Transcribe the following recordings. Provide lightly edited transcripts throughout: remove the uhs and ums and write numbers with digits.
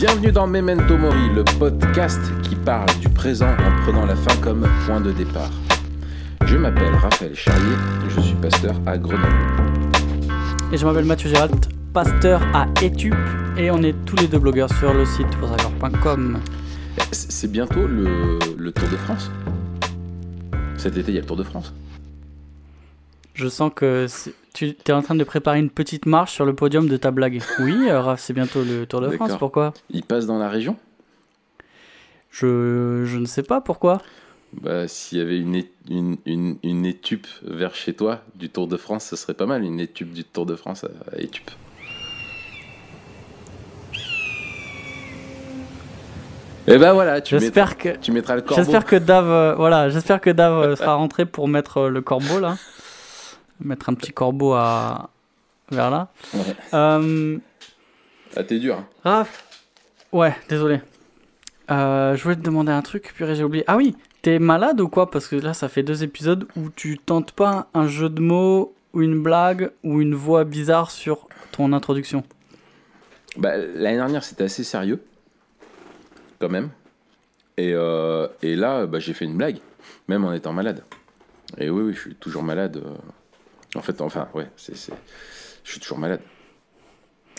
Bienvenue dans Memento Mori, le podcast qui parle du présent en prenant la fin comme point de départ. Je m'appelle Raphaël Charrier et je suis pasteur à Grenoble. Et je m'appelle Mathieu Gérald, pasteur à Etup, et on est tous les deux blogueurs sur le site posagor.com. C'est bientôt le Tour de France. Cet été, il y a le Tour de France. Je sens que tu es en train de préparer une petite marche sur le podium de ta blague. Oui, Raph, c'est bientôt le Tour de D'accord. France, pourquoi ? Il passe dans la région ? Je ne sais pas pourquoi. Bah, s'il y avait une étupe vers chez toi du Tour de France, ce serait pas mal, une étupe du Tour de France à Etup. Et ben voilà, tu mettras le corbeau. J'espère que Dave sera rentré pour mettre le corbeau là. Mettre un petit corbeau vers là. Ouais. Ah, t'es dur. Hein. Raph. Ouais, désolé. Je voulais te demander un truc, puis j'ai oublié. Ah oui, t'es malade ou quoi ? Parce que là, ça fait 2 épisodes où tu tentes pas un jeu de mots ou une blague ou une voix bizarre sur ton introduction. Bah, l'année dernière, c'était assez sérieux. Quand même. Et là, bah, j'ai fait une blague, même en étant malade. Et oui, je suis toujours malade. Je suis toujours malade.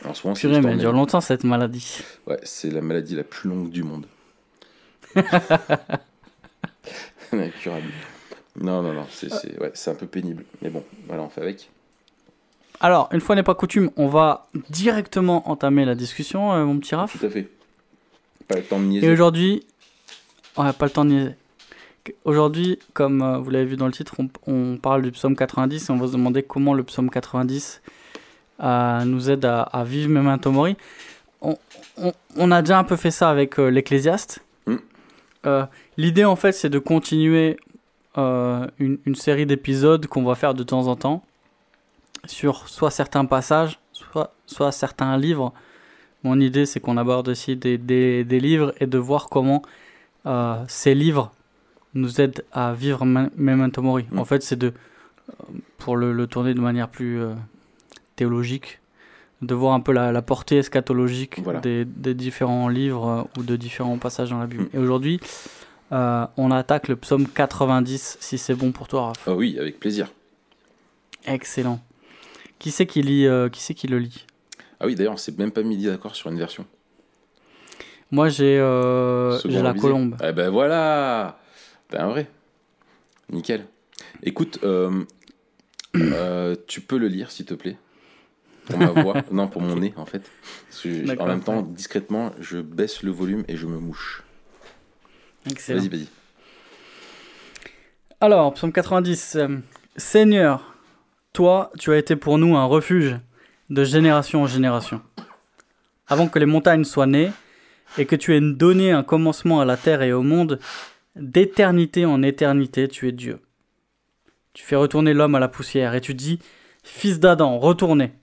En ce moment, Purée, mais elle dure longtemps cette maladie. Ouais, c'est la maladie la plus longue du monde. Incurable. Non, c'est un peu pénible. Mais bon, voilà, on fait avec. Alors, une fois n'est pas coutume, on va directement entamer la discussion, mon petit Raph. Tout à fait. Pas le temps de niaiser. Et aujourd'hui, pas le temps de niaiser. Aujourd'hui, comme vous l'avez vu dans le titre, on parle du psaume 90 et on va se demander comment le psaume 90 nous aide à vivre Memento Mori. On a déjà un peu fait ça avec l'Ecclésiaste. L'idée, en fait, c'est de continuer une série d'épisodes qu'on va faire de temps en temps sur soit certains passages, soit certains livres. Mon idée, c'est qu'on aborde aussi des livres et de voir comment ces livres nous aident à vivre Memento Mori. En fait, c'est pour le tourner de manière plus théologique, de voir un peu la portée eschatologique des différents livres ou de différents passages dans la Bible. Et aujourd'hui, on attaque le psaume 90, si c'est bon pour toi, Raph. Oh oui, avec plaisir. Excellent. Qui c'est qui le lit ? Ah oui, d'ailleurs, on s'est même pas mis d'accord sur une version. Moi, j'ai la colombe. Eh ben voilà. T'es un vrai. Nickel. Écoute, tu peux le lire, s'il te plaît. Pour ma voix. Non, pour mon nez, en fait. En même temps, discrètement, je baisse le volume et je me mouche. Excellent. Vas-y. Alors, psaume 90. Seigneur, toi, tu as été pour nous un refuge de génération en génération. Avant que les montagnes soient nées et que tu aies donné un commencement à la terre et au monde, d'éternité en éternité, tu es Dieu. Tu fais retourner l'homme à la poussière et tu dis, fils d'Adam, retournez.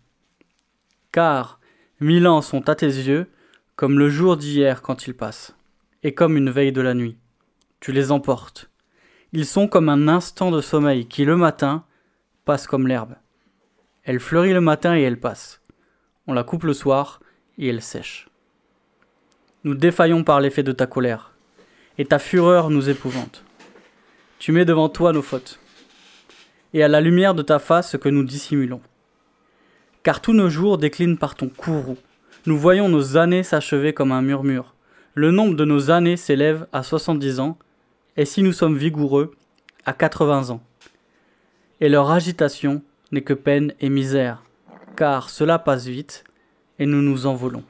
Car 1000 ans sont à tes yeux comme le jour d'hier quand il passe, et comme une veille de la nuit. Tu les emportes. Ils sont comme un instant de sommeil qui, le matin, passe comme l'herbe. Elle fleurit le matin et elle passe. On la coupe le soir et elle sèche. Nous défaillons par l'effet de ta colère, et ta fureur nous épouvante. Tu mets devant toi nos fautes, et à la lumière de ta face ce que nous dissimulons. Car tous nos jours déclinent par ton courroux. Nous voyons nos années s'achever comme un murmure. Le nombre de nos années s'élève à 70 ans, et si nous sommes vigoureux, à 80 ans. Et leur agitation n'est que peine et misère, car cela passe vite, et nous nous envolons.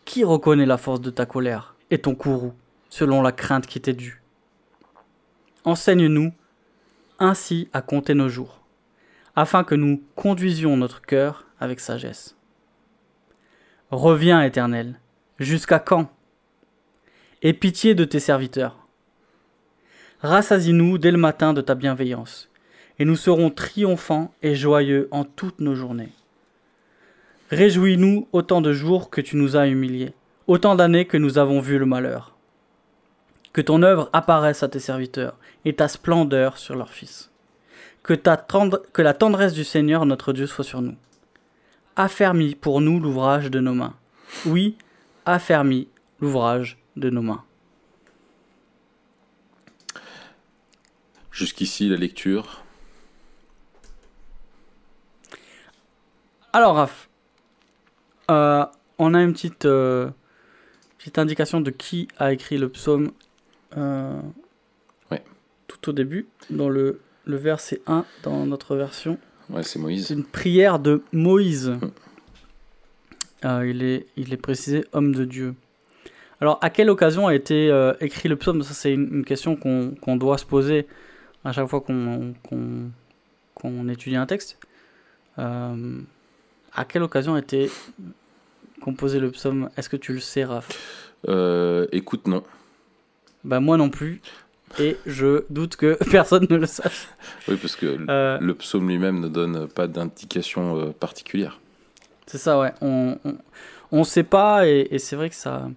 Qui reconnaît la force de ta colère et ton courroux, selon la crainte qui t'est due ? Enseigne-nous ainsi à compter nos jours, afin que nous conduisions notre cœur avec sagesse. Reviens, Éternel, jusqu'à quand ? Aie pitié de tes serviteurs. Rassasie-nous dès le matin de ta bienveillance, et nous serons triomphants et joyeux en toutes nos journées. Réjouis-nous autant de jours que tu nous as humiliés, autant d'années que nous avons vu le malheur. Que ton œuvre apparaisse à tes serviteurs, et ta splendeur sur leurs fils. Que la tendresse du Seigneur notre Dieu soit sur nous. Affermis pour nous l'ouvrage de nos mains. Oui, affermi l'ouvrage de nos mains. Jusqu'ici, la lecture. Alors, Raph, on a une petite indication de qui a écrit le psaume Ouais. tout au début, dans le verset 1 dans notre version. Ouais, c'est Moïse. C'est une prière de Moïse. Il est précisé homme de Dieu. Alors, à quelle occasion a été écrit le psaume? Ça, c'est une question qu'on doit se poser à chaque fois qu'on étudie un texte. À quelle occasion a été composé le psaume? Est-ce que tu le sais, Raph? Écoute, non. Bah, moi non plus. Et je doute que personne ne le sache. Oui, parce que le psaume lui-même ne donne pas d'indication particulière. C'est ça, ouais. On sait pas, et c'est vrai que ça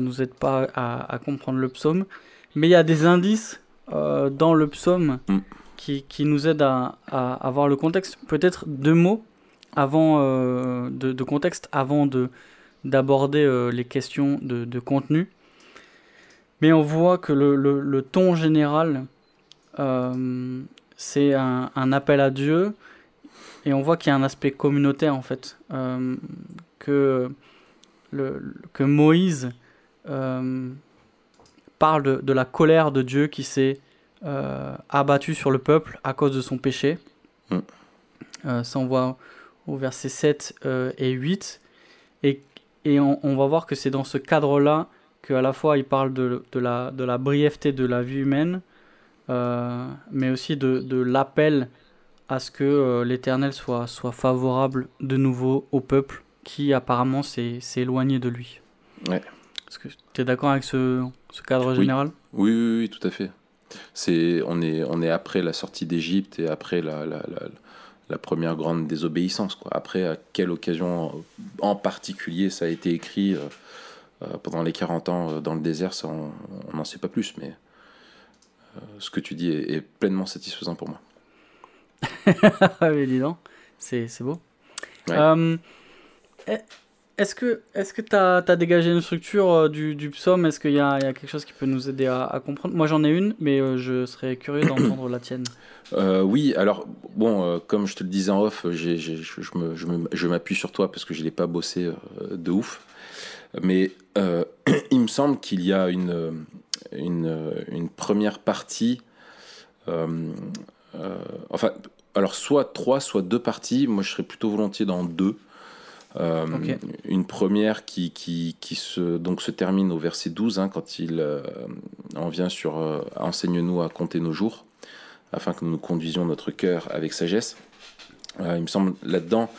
nous aide pas à comprendre le psaume. Mais il y a des indices dans le psaume qui nous aident à voir le contexte. Peut-être 2 mots avant de contexte avant d'aborder les questions de contenu. Mais on voit que le ton général, c'est un appel à Dieu. Et on voit qu'il y a un aspect communautaire, en fait. Que Moïse parle de la colère de Dieu qui s'est abattue sur le peuple à cause de son péché. Ça, on voit au verset 7 et 8. Et on va voir que c'est dans ce cadre-là qu'à la fois il parle de la brièveté de la vie humaine, mais aussi de l'appel à ce que l'Éternel soit favorable de nouveau au peuple qui apparemment s'est éloigné de lui. Ouais. Est-ce que tu es d'accord avec ce cadre général? Oui, tout à fait. On est après la sortie d'Égypte et après la première grande désobéissance, quoi. Après, à quelle occasion en particulier ça a été écrit pendant les 40 ans dans le désert, ça, on n'en sait pas plus, mais ce que tu dis est pleinement satisfaisant pour moi. Mais dis donc, c'est beau. Ouais. Est-ce que tu as dégagé une structure du psaume? Est-ce qu'il y a quelque chose qui peut nous aider à comprendre? Moi j'en ai une, mais je serais curieux d'entendre la tienne. Oui, alors bon, comme je te le disais en off, je m'appuie sur toi parce que je l'ai pas bossé de ouf. Mais il me semble qu'il y a une première partie. Enfin, alors soit 3, soit 2 parties. Moi, je serais plutôt volontiers dans 2. Okay. Une première qui se termine au verset 12, hein, quand il en vient sur enseigne-nous à compter nos jours, afin que nous conduisions notre cœur avec sagesse. Il me semble là-dedans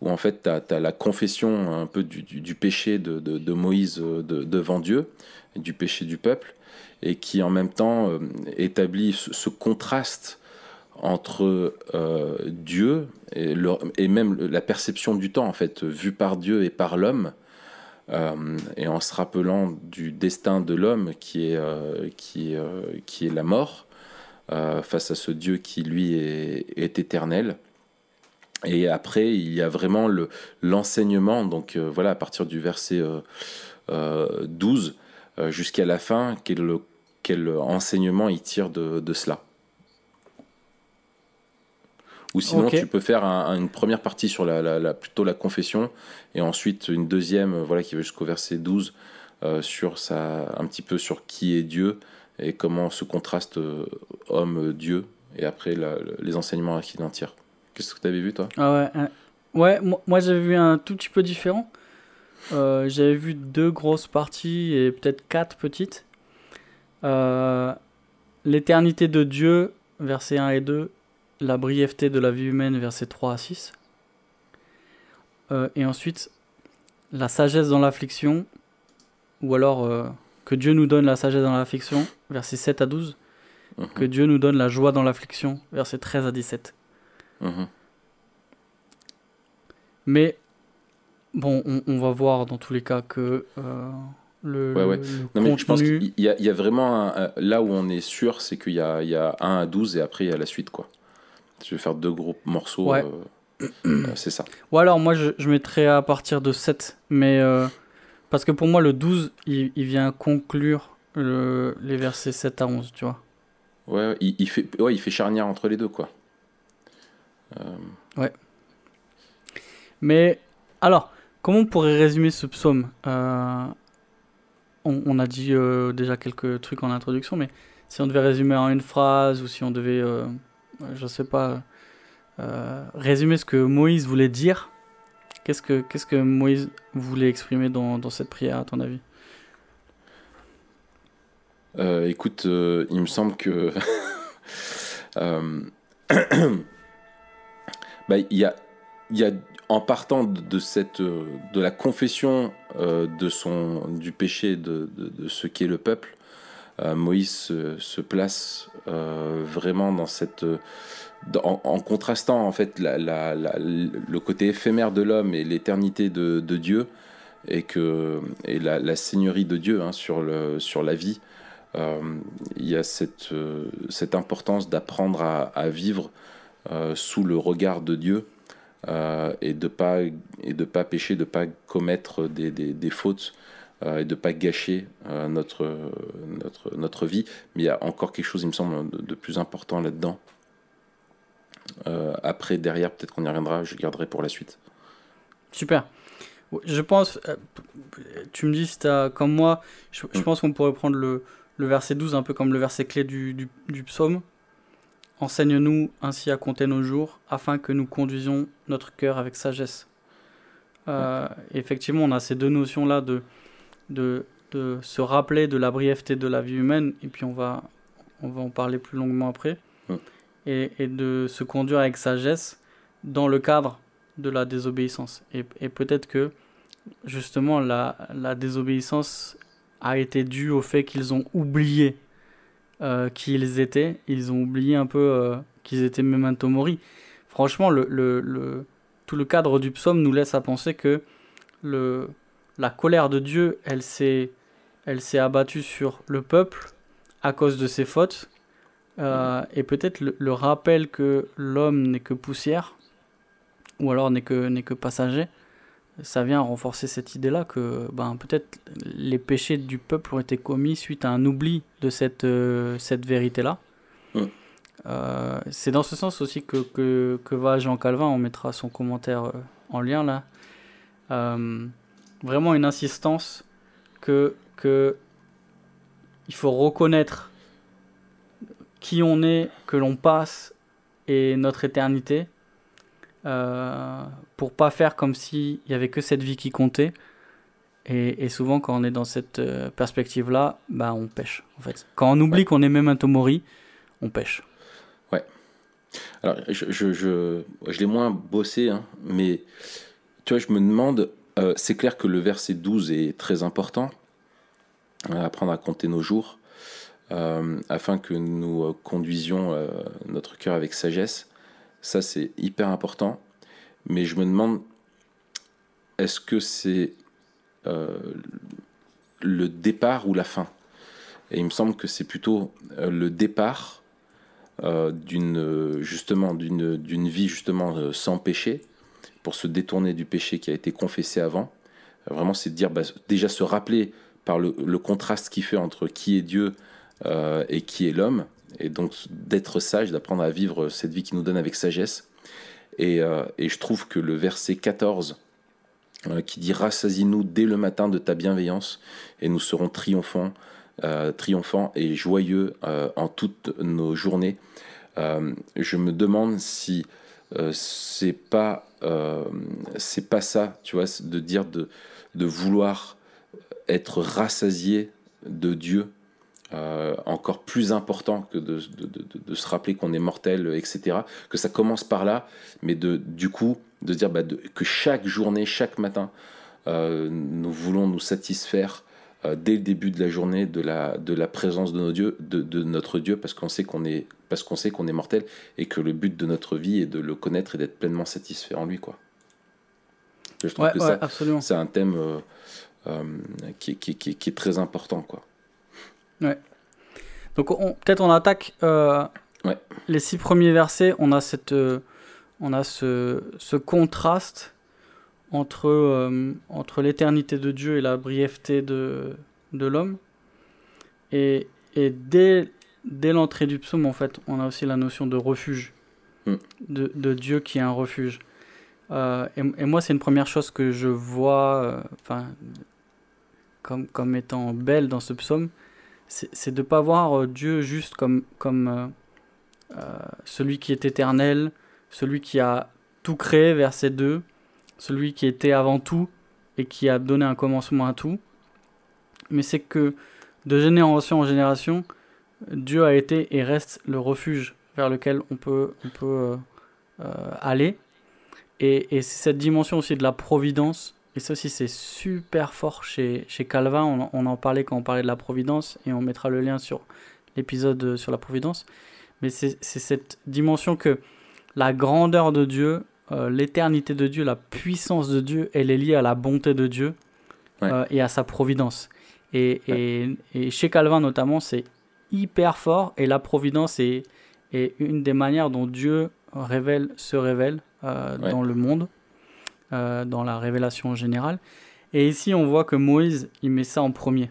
où en fait t'as la confession un peu du péché de Moïse devant Dieu, et du péché du peuple, et qui en même temps établit ce contraste entre Dieu et même la perception du temps en fait vue par Dieu et par l'homme, et en se rappelant du destin de l'homme qui est la mort face à ce Dieu qui lui est éternel. Et après il y a vraiment l'enseignement, donc voilà, à partir du verset 12 jusqu'à la fin, quel enseignement il tire de cela. Ou sinon, Okay. tu peux faire une première partie sur plutôt la confession, et ensuite une deuxième, voilà, qui va jusqu'au verset 12, un petit peu sur qui est Dieu et comment se contraste homme-Dieu, et après les enseignements qu'il en tire. Qu'est-ce que tu avais vu, toi? Ah ouais, moi j'avais vu un tout petit peu différent. J'avais vu 2 grosses parties et peut-être 4 petites. L'éternité de Dieu, versets 1 et 2. La brièveté de la vie humaine, versets 3 à 6. Et ensuite, la sagesse dans l'affliction, ou alors que Dieu nous donne la sagesse dans l'affliction, versets 7 à 12. Que Dieu nous donne la joie dans l'affliction, versets 13 à 17. Mais bon, on va voir dans tous les cas que le mais contenu... je pense qu'il y a vraiment là où on est sûr, c'est qu'il y a 1 à 12 et après il y a la suite, quoi. Je vais faire 2 gros morceaux. Ouais. C'est ça. Ou alors, moi, je mettrais à partir de 7. Mais parce que pour moi, le 12, il vient conclure les versets 7 à 11, tu vois. Ouais, il fait charnière entre les deux, quoi. Ouais. Mais alors, comment on pourrait résumer ce psaume? On a dit déjà quelques trucs en introduction, mais si on devait résumer en une phrase ou si on devait, je sais pas, résumer ce que Moïse voulait dire, qu'est-ce que Moïse voulait exprimer dans cette prière, à ton avis? Écoute, il me semble que euh, bah, il y a en partant de la confession du péché de ce qu'est le peuple, Moïse se place vraiment dans en contrastant en fait le côté éphémère de l'homme et l'éternité de Dieu et la seigneurie de Dieu, hein, sur la vie. Il y a cette importance d'apprendre à vivre sous le regard de Dieu, et de pas pécher, de pas commettre des fautes, et de pas gâcher notre vie. Mais il y a encore quelque chose, il me semble, de plus important là-dedans. Après, derrière, peut-être qu'on y reviendra, je garderai pour la suite. Super. Je pense, tu me dis si t'as, comme moi, je pense qu'on pourrait prendre le verset 12 un peu comme le verset clé du psaume. Enseigne-nous ainsi à compter nos jours, afin que nous conduisions notre cœur avec sagesse. Effectivement, on a ces deux notions-là de se rappeler de la brièveté de la vie humaine, et puis on va en parler plus longuement après, et de se conduire avec sagesse dans le cadre de la désobéissance. Et peut-être que, justement, la désobéissance a été due au fait qu'ils ont oublié qui ils étaient. Ils ont oublié un peu qu'ils étaient memento mori. Franchement, tout le cadre du psaume nous laisse à penser que la colère de Dieu, elle s'est abattue sur le peuple à cause de ses fautes. Et peut-être le rappel que l'homme n'est que poussière, ou alors n'est que passager, ça vient renforcer cette idée-là que peut-être les péchés du peuple ont été commis suite à un oubli de cette vérité-là. C'est dans ce sens aussi que va Jean Calvin, on mettra son commentaire en lien là. Vraiment une insistance que il faut reconnaître qui on est, que l'on passe et notre éternité. Pour pas faire comme s'il y avait que cette vie qui comptait, et souvent quand on est dans cette perspective là, on pêche en fait. Quand on oublie qu'on est memento mori, on pêche. Ouais. Alors je l'ai moins bossé, hein, mais tu vois, je me demande, c'est clair que le verset 12 est très important, apprendre à compter nos jours, afin que nous conduisions notre cœur avec sagesse. Ça, c'est hyper important. Mais je me demande, est-ce que c'est le départ ou la fin? Et il me semble que c'est plutôt le départ d'une vie justement sans péché, pour se détourner du péché qui a été confessé avant. Vraiment, c'est de dire, déjà se rappeler par le contraste qu'il fait entre qui est Dieu et qui est l'homme, et donc d'être sage, d'apprendre à vivre cette vie qui nous donne avec sagesse. Et je trouve que le verset 14 qui dit « Rassasie-nous dès le matin de ta bienveillance, et nous serons triomphants et joyeux en toutes nos journées ». Je me demande si c'est pas ça, tu vois, de dire de vouloir être rassasié de Dieu, encore plus important que de se rappeler qu'on est mortel, etc. Que ça commence par là, mais du coup, de se dire que chaque journée, chaque matin, nous voulons nous satisfaire dès le début de la journée de la présence de notre Dieu, parce qu'on sait qu'on est mortel, et que le but de notre vie est de le connaître et d'être pleinement satisfait en lui, quoi. Je trouve que ça, c'est un thème qui est très important, quoi. Ouais. Donc peut-être on attaque les 6 premiers versets. On on a ce contraste entre l'éternité de Dieu et la brièveté de l'homme. Et dès l'entrée du psaume, en fait, on a aussi la notion de refuge, de Dieu qui est un refuge. Et moi, c'est une première chose que je vois comme étant belle dans ce psaume, c'est de ne pas voir Dieu juste comme celui qui est éternel, celui qui a tout créé, verset 2, celui qui était avant tout et qui a donné un commencement à tout. Mais c'est que de génération en génération, Dieu a été et reste le refuge vers lequel on peut aller. Et c'est cette dimension aussi de la providence. Et ça aussi, c'est super fort chez Calvin. On en parlait quand on parlait de la providence. Et on mettra le lien sur l'épisode sur la providence. Mais c'est cette dimension que la grandeur de Dieu, l'éternité de Dieu, la puissance de Dieu, elle est liée à la bonté de Dieu et à sa providence. Et chez Calvin notamment, c'est hyper fort. Et la providence est une des manières dont Dieu se révèle dans le monde, dans la révélation générale. Et ici, on voit que Moïse, il met ça en premier.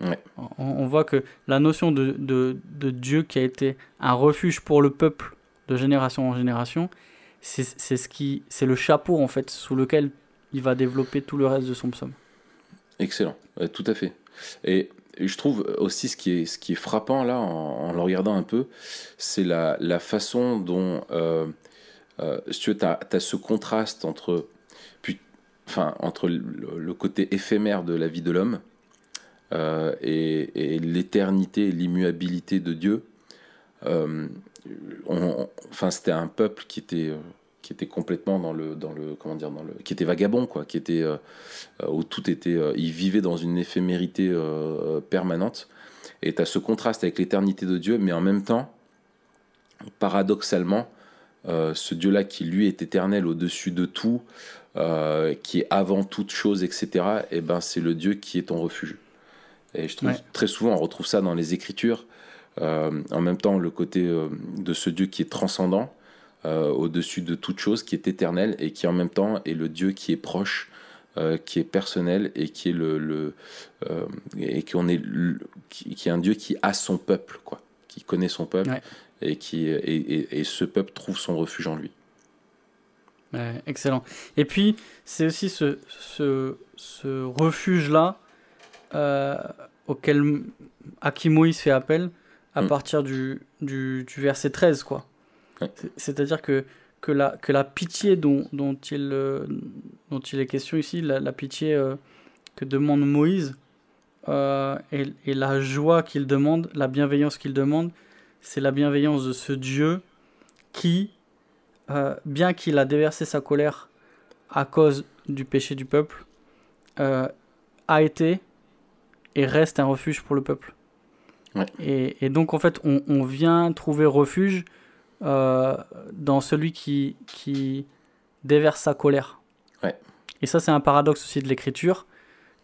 Ouais. On voit que la notion de Dieu qui a été un refuge pour le peuple de génération en génération, c'est le chapeau en fait sous lequel il va développer tout le reste de son psaume. Excellent, tout à fait. Et je trouve aussi ce qui est frappant là en le regardant un peu, c'est la façon dont si tu as ce contraste entre le côté éphémère de la vie de l'homme et l'éternité et l'immuabilité de Dieu. C'était un peuple qui était complètement qui était vagabond, quoi, qui était où tout était, il vivait dans une éphémérité permanente. Et tu as ce contraste avec l'éternité de Dieu, mais en même temps, paradoxalement, ce Dieu-là qui lui est éternel au-dessus de tout, qui est avant toute chose, etc. Et ben c'est le Dieu qui est ton refuge. Et je trouve très souvent on retrouve ça dans les Écritures. En même temps, le côté de ce Dieu qui est transcendant, au-dessus de toute chose, qui est éternel et qui en même temps est le Dieu qui est proche, qui est personnel et qui est qui est un Dieu qui a son peuple, quoi, qui connaît son peuple et et ce peuple trouve son refuge en lui. Excellent. Et puis c'est aussi ce refuge-là à qui Moïse fait appel à partir du verset 13, quoi. C'est-à-dire que la pitié dont il est question ici, la pitié que demande Moïse et la joie qu'il demande, la bienveillance qu'il demande, c'est la bienveillance de ce Dieu qui, bien qu'il a déversé sa colère à cause du péché du peuple, a été et reste un refuge pour le peuple. Et donc en fait on vient trouver refuge dans celui qui déverse sa colère. Et ça c'est un paradoxe aussi de l'écriture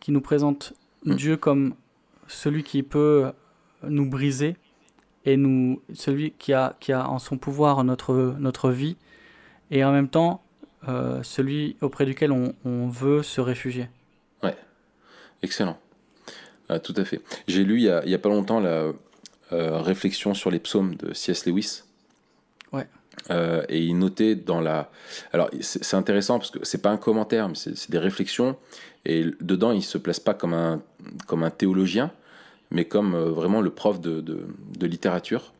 qui nous présente Dieu comme celui qui peut nous briser et celui qui a en son pouvoir notre vie, et en même temps celui auprès duquel on veut se réfugier. Excellent. Tout à fait. J'ai lu il y a pas longtemps la réflexion sur les psaumes de C.S. Lewis. Et il notait alors c'est intéressant parce que c'est pas un commentaire, mais c'est des réflexions, et dedans il se place pas comme un théologien, mais comme vraiment le prof de littérature.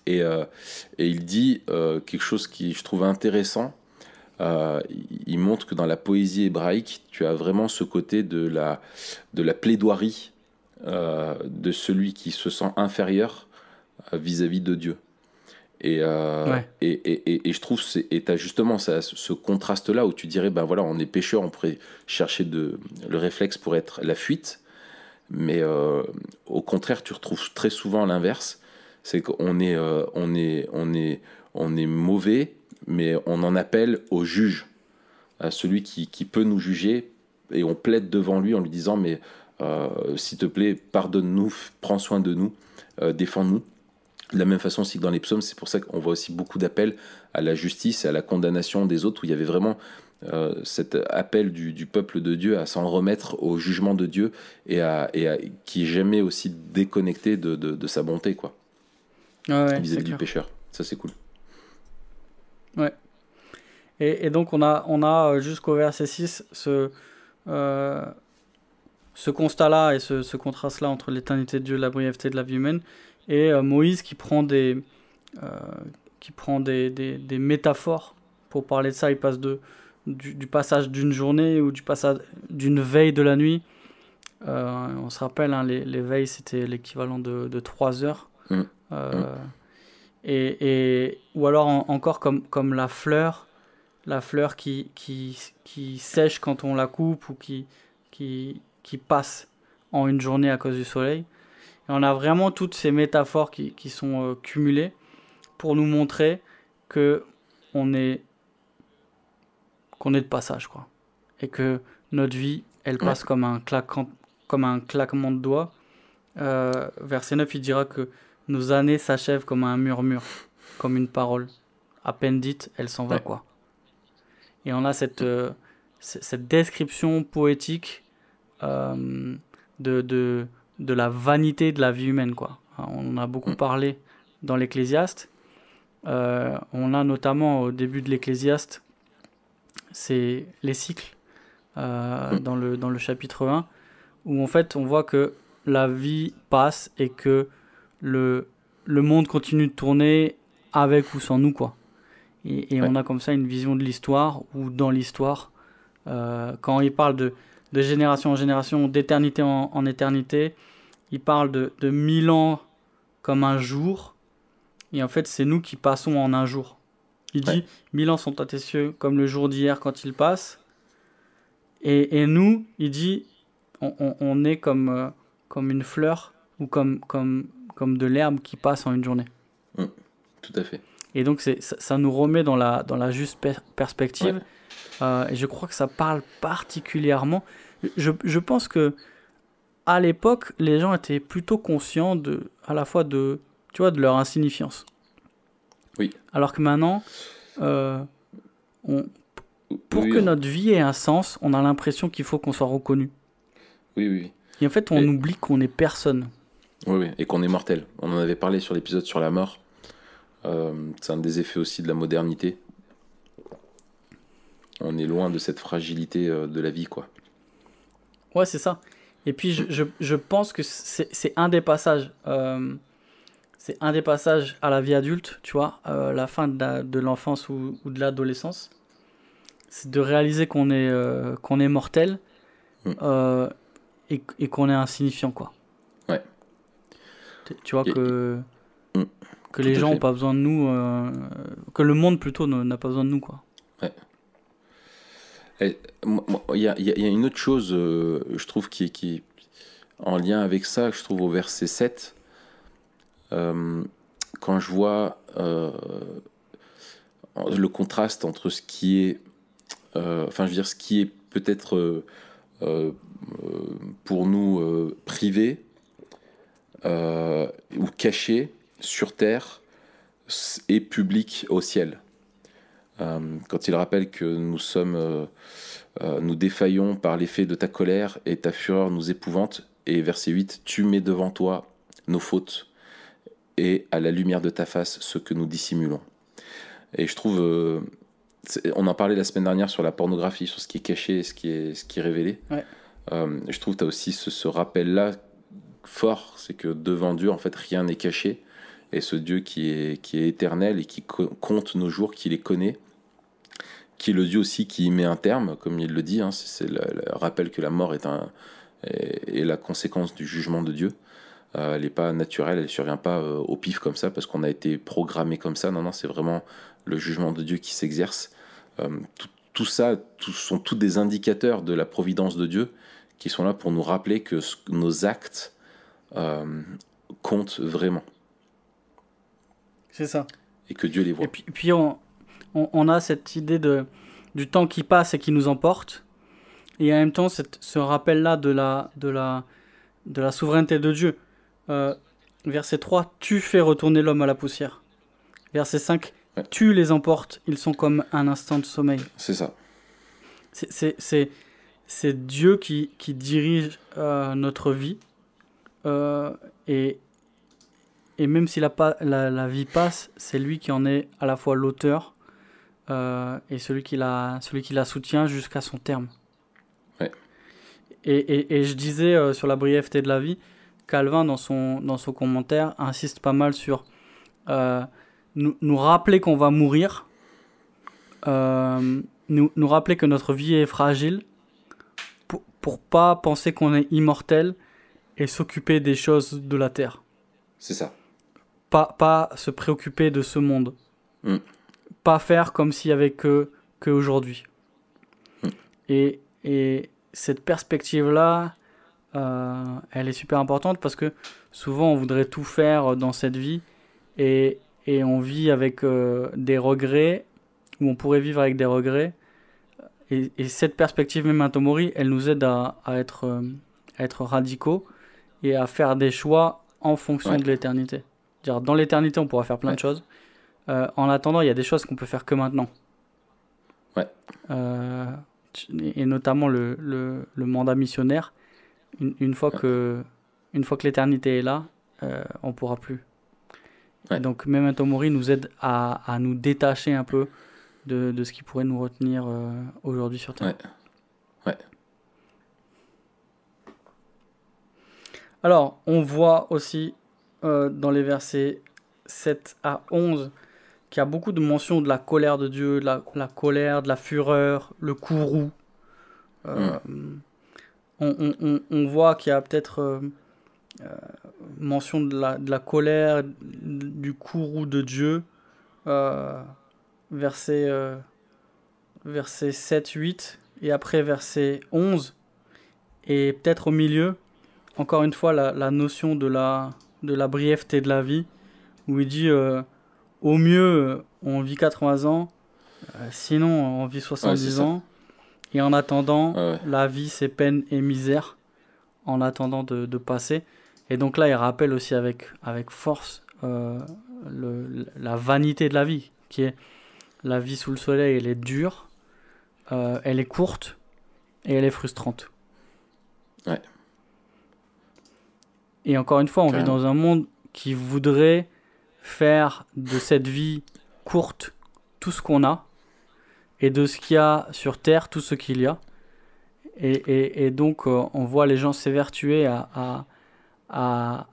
Et il dit quelque chose qui je trouve intéressant. Il montre que dans la poésie hébraïque, tu as vraiment ce côté de la plaidoirie de celui qui se sent inférieur vis-à-vis de Dieu. Et je trouve, et tu as justement ce contraste-là où tu dirais, ben voilà, on est pécheur, on pourrait chercher le réflexe pour être la fuite, mais au contraire, tu retrouves très souvent l'inverse, c'est qu'on est mauvais, mais on en appelle au juge, à celui qui peut nous juger, et on plaide devant lui en lui disant, mais s'il te plaît, pardonne-nous, prends soin de nous, défends-nous. De la même façon aussi que dans les psaumes, c'est pour ça qu'on voit aussi beaucoup d'appels à la justice et à la condamnation des autres, où il y avait vraiment cet appel du peuple de Dieu à s'en remettre au jugement de Dieu qui est jamais aussi déconnecté de sa bonté, quoi, Ouais, c'est vis-à-vis du clair. pécheur. Ça, c'est cool. Ouais. Et donc on a jusqu'au verset 6 ce constat-là et ce contraste-là entre l'éternité de Dieu et la brièveté de la vie humaine. Et Moïse euh, qui prend des métaphores pour parler de ça. Il passe du passage d'une journée ou du passage d'une veille de la nuit. On se rappelle, hein, les veilles, c'était l'équivalent de 3 heures. Mm. Euh, ou alors encore comme la fleur qui sèche quand on la coupe ou qui passe en une journée à cause du soleil. Et on a vraiment toutes ces métaphores qui sont cumulées pour nous montrer que qu'on est de passage, quoi. Et que notre vie, elle passe Ouais. comme un claquement de doigts. Verset 9, il dira que nos années s'achèvent comme un murmure, comme une parole. À peine dite, elle s'en va, Ouais. quoi. Et on a cette description poétique euh, de la vanité de la vie humaine, quoi. On en a beaucoup Mm. parlé dans l'Ecclésiaste. On a notamment au début de l'Ecclésiaste, c'est les cycles Mm. dans le chapitre 1, où en fait on voit que la vie passe et que le monde continue de tourner avec ou sans nous, quoi. Et Ouais. on a comme ça une vision de l'histoire, ou dans l'histoire, quand il parle de génération en génération, d'éternité en éternité, il parle de 1000 ans comme un jour, et en fait c'est nous qui passons en un jour. Il Ouais. dit 1000 ans sont à tes yeux comme le jour d'hier quand il passe, et nous, il dit, on est comme une fleur ou comme de l'herbe qui passe en une journée. Mm. Tout à fait. Et donc ça nous remet dans la juste perspective. Ouais. Et je crois que ça parle particulièrement. Je pense que à l'époque, les gens étaient plutôt conscients à la fois tu vois, de leur insignifiance. Oui. Alors que maintenant, euh, pour Oui, que notre vie ait un sens, on a l'impression qu'il faut qu'on soit reconnu. oui, oui. Et en fait, on oublie qu'on est personne. Oui, oui. Et qu'on est mortel. On en avait parlé sur l'épisode sur la mort. C'est un des effets aussi de la modernité. On est loin de cette fragilité de la vie, quoi. Ouais, c'est ça. Et puis, je pense que c'est un des passages. C'est un des passages à la vie adulte, tu vois, la fin de l'enfance ou de l'adolescence. C'est de réaliser qu'on est mortel Mm. et qu'on est insignifiant, quoi. Ouais. Tu vois Et- Mm. que Tout les à gens fait. n'ont pas besoin de nous, que le monde plutôt n'a pas besoin de nous, quoi. Ouais. Et il y a une autre chose, je trouve, qui est en lien avec ça, je trouve au verset 7, quand je vois le contraste entre ce qui est, enfin, je veux dire, ce qui est peut-être euh, pour nous privé ou caché sur terre et public au ciel. Quand il rappelle que nous défaillons par l'effet de ta colère et ta fureur nous épouvante. Et verset 8, tu mets devant toi nos fautes et à la lumière de ta face ce que nous dissimulons. Et je trouve, on en parlait la semaine dernière sur la pornographie, sur ce qui est caché et ce qui est révélé. Ouais. Je trouve que tu as aussi ce rappel-là fort, c'est que devant Dieu, en fait, rien n'est caché. Et ce Dieu qui est éternel et qui compte nos jours, qui les connaît, qui est le Dieu aussi qui y met un terme, comme il le dit, hein, c'est le rappel que la mort est la conséquence du jugement de Dieu. Elle n'est pas naturelle, elle ne survient pas au pif comme ça, parce qu'on a été programmé comme ça. Non, non, c'est vraiment le jugement de Dieu qui s'exerce. Tout ça sont tous des indicateurs de la providence de Dieu, qui sont là pour nous rappeler que nos actes comptent vraiment, C'est ça. et que Dieu les voit. Et puis on a cette idée du temps qui passe et qui nous emporte. Et en même temps, ce rappel-là de la souveraineté de Dieu. Verset 3, tu fais retourner l'homme à la poussière. Verset 5, Ouais. tu les emportes, ils sont comme un instant de sommeil. C'est ça. C'est Dieu qui dirige notre vie. Et même si la vie passe, c'est lui qui en est à la fois l'auteur et celui qui la soutient jusqu'à son terme. Ouais. Et je disais sur la brièveté de la vie, Calvin, dans son commentaire, insiste pas mal sur nous rappeler qu'on va mourir, nous rappeler que notre vie est fragile, pour pas penser qu'on est immortel et s'occuper des choses de la terre. C'est ça. Pas se préoccuper de ce monde. Mm. Pas faire comme s'il y avait que aujourd'hui. Mm. Et cette perspective-là, elle est super importante parce que souvent on voudrait tout faire dans cette vie et on vit avec des regrets, ou on pourrait vivre avec des regrets. Et cette perspective Memento Mori, elle nous aide à être radicaux et à faire des choix en fonction Ouais. de l'éternité. C'est-à-dire, dans l'éternité, on pourra faire plein de choses. En attendant, il y a des choses qu'on peut faire que maintenant. Ouais. Et notamment le mandat missionnaire. Une fois que l'éternité est là, on ne pourra plus. Ouais. Et donc, Memento Mori nous aide à nous détacher un peu de ce qui pourrait nous retenir aujourd'hui sur Terre. Ouais. Alors, on voit aussi dans les versets 7 à 11 qu'il y a beaucoup de mentions de la colère de Dieu, de la colère, de la fureur, le courroux. On voit qu'il y a peut-être mention de la colère, du courroux de Dieu. Verset 7, 8 et après verset 11. Et peut-être au milieu, encore une fois, la notion de la brièveté de la vie, où il dit au mieux on vit 80 ans, sinon on vit 70 ans, et en attendant, la vie c'est peine et misère, en attendant de passer. Et donc là il rappelle aussi avec force la vanité de la vie, qui est la vie sous le soleil, elle est dure, elle est courte et elle est frustrante. Ouais. Et encore une fois, on vit dans un monde qui voudrait faire de cette vie courte tout ce qu'on a, et de ce qu'il y a sur Terre tout ce qu'il y a. Et donc, on voit les gens s'évertuer à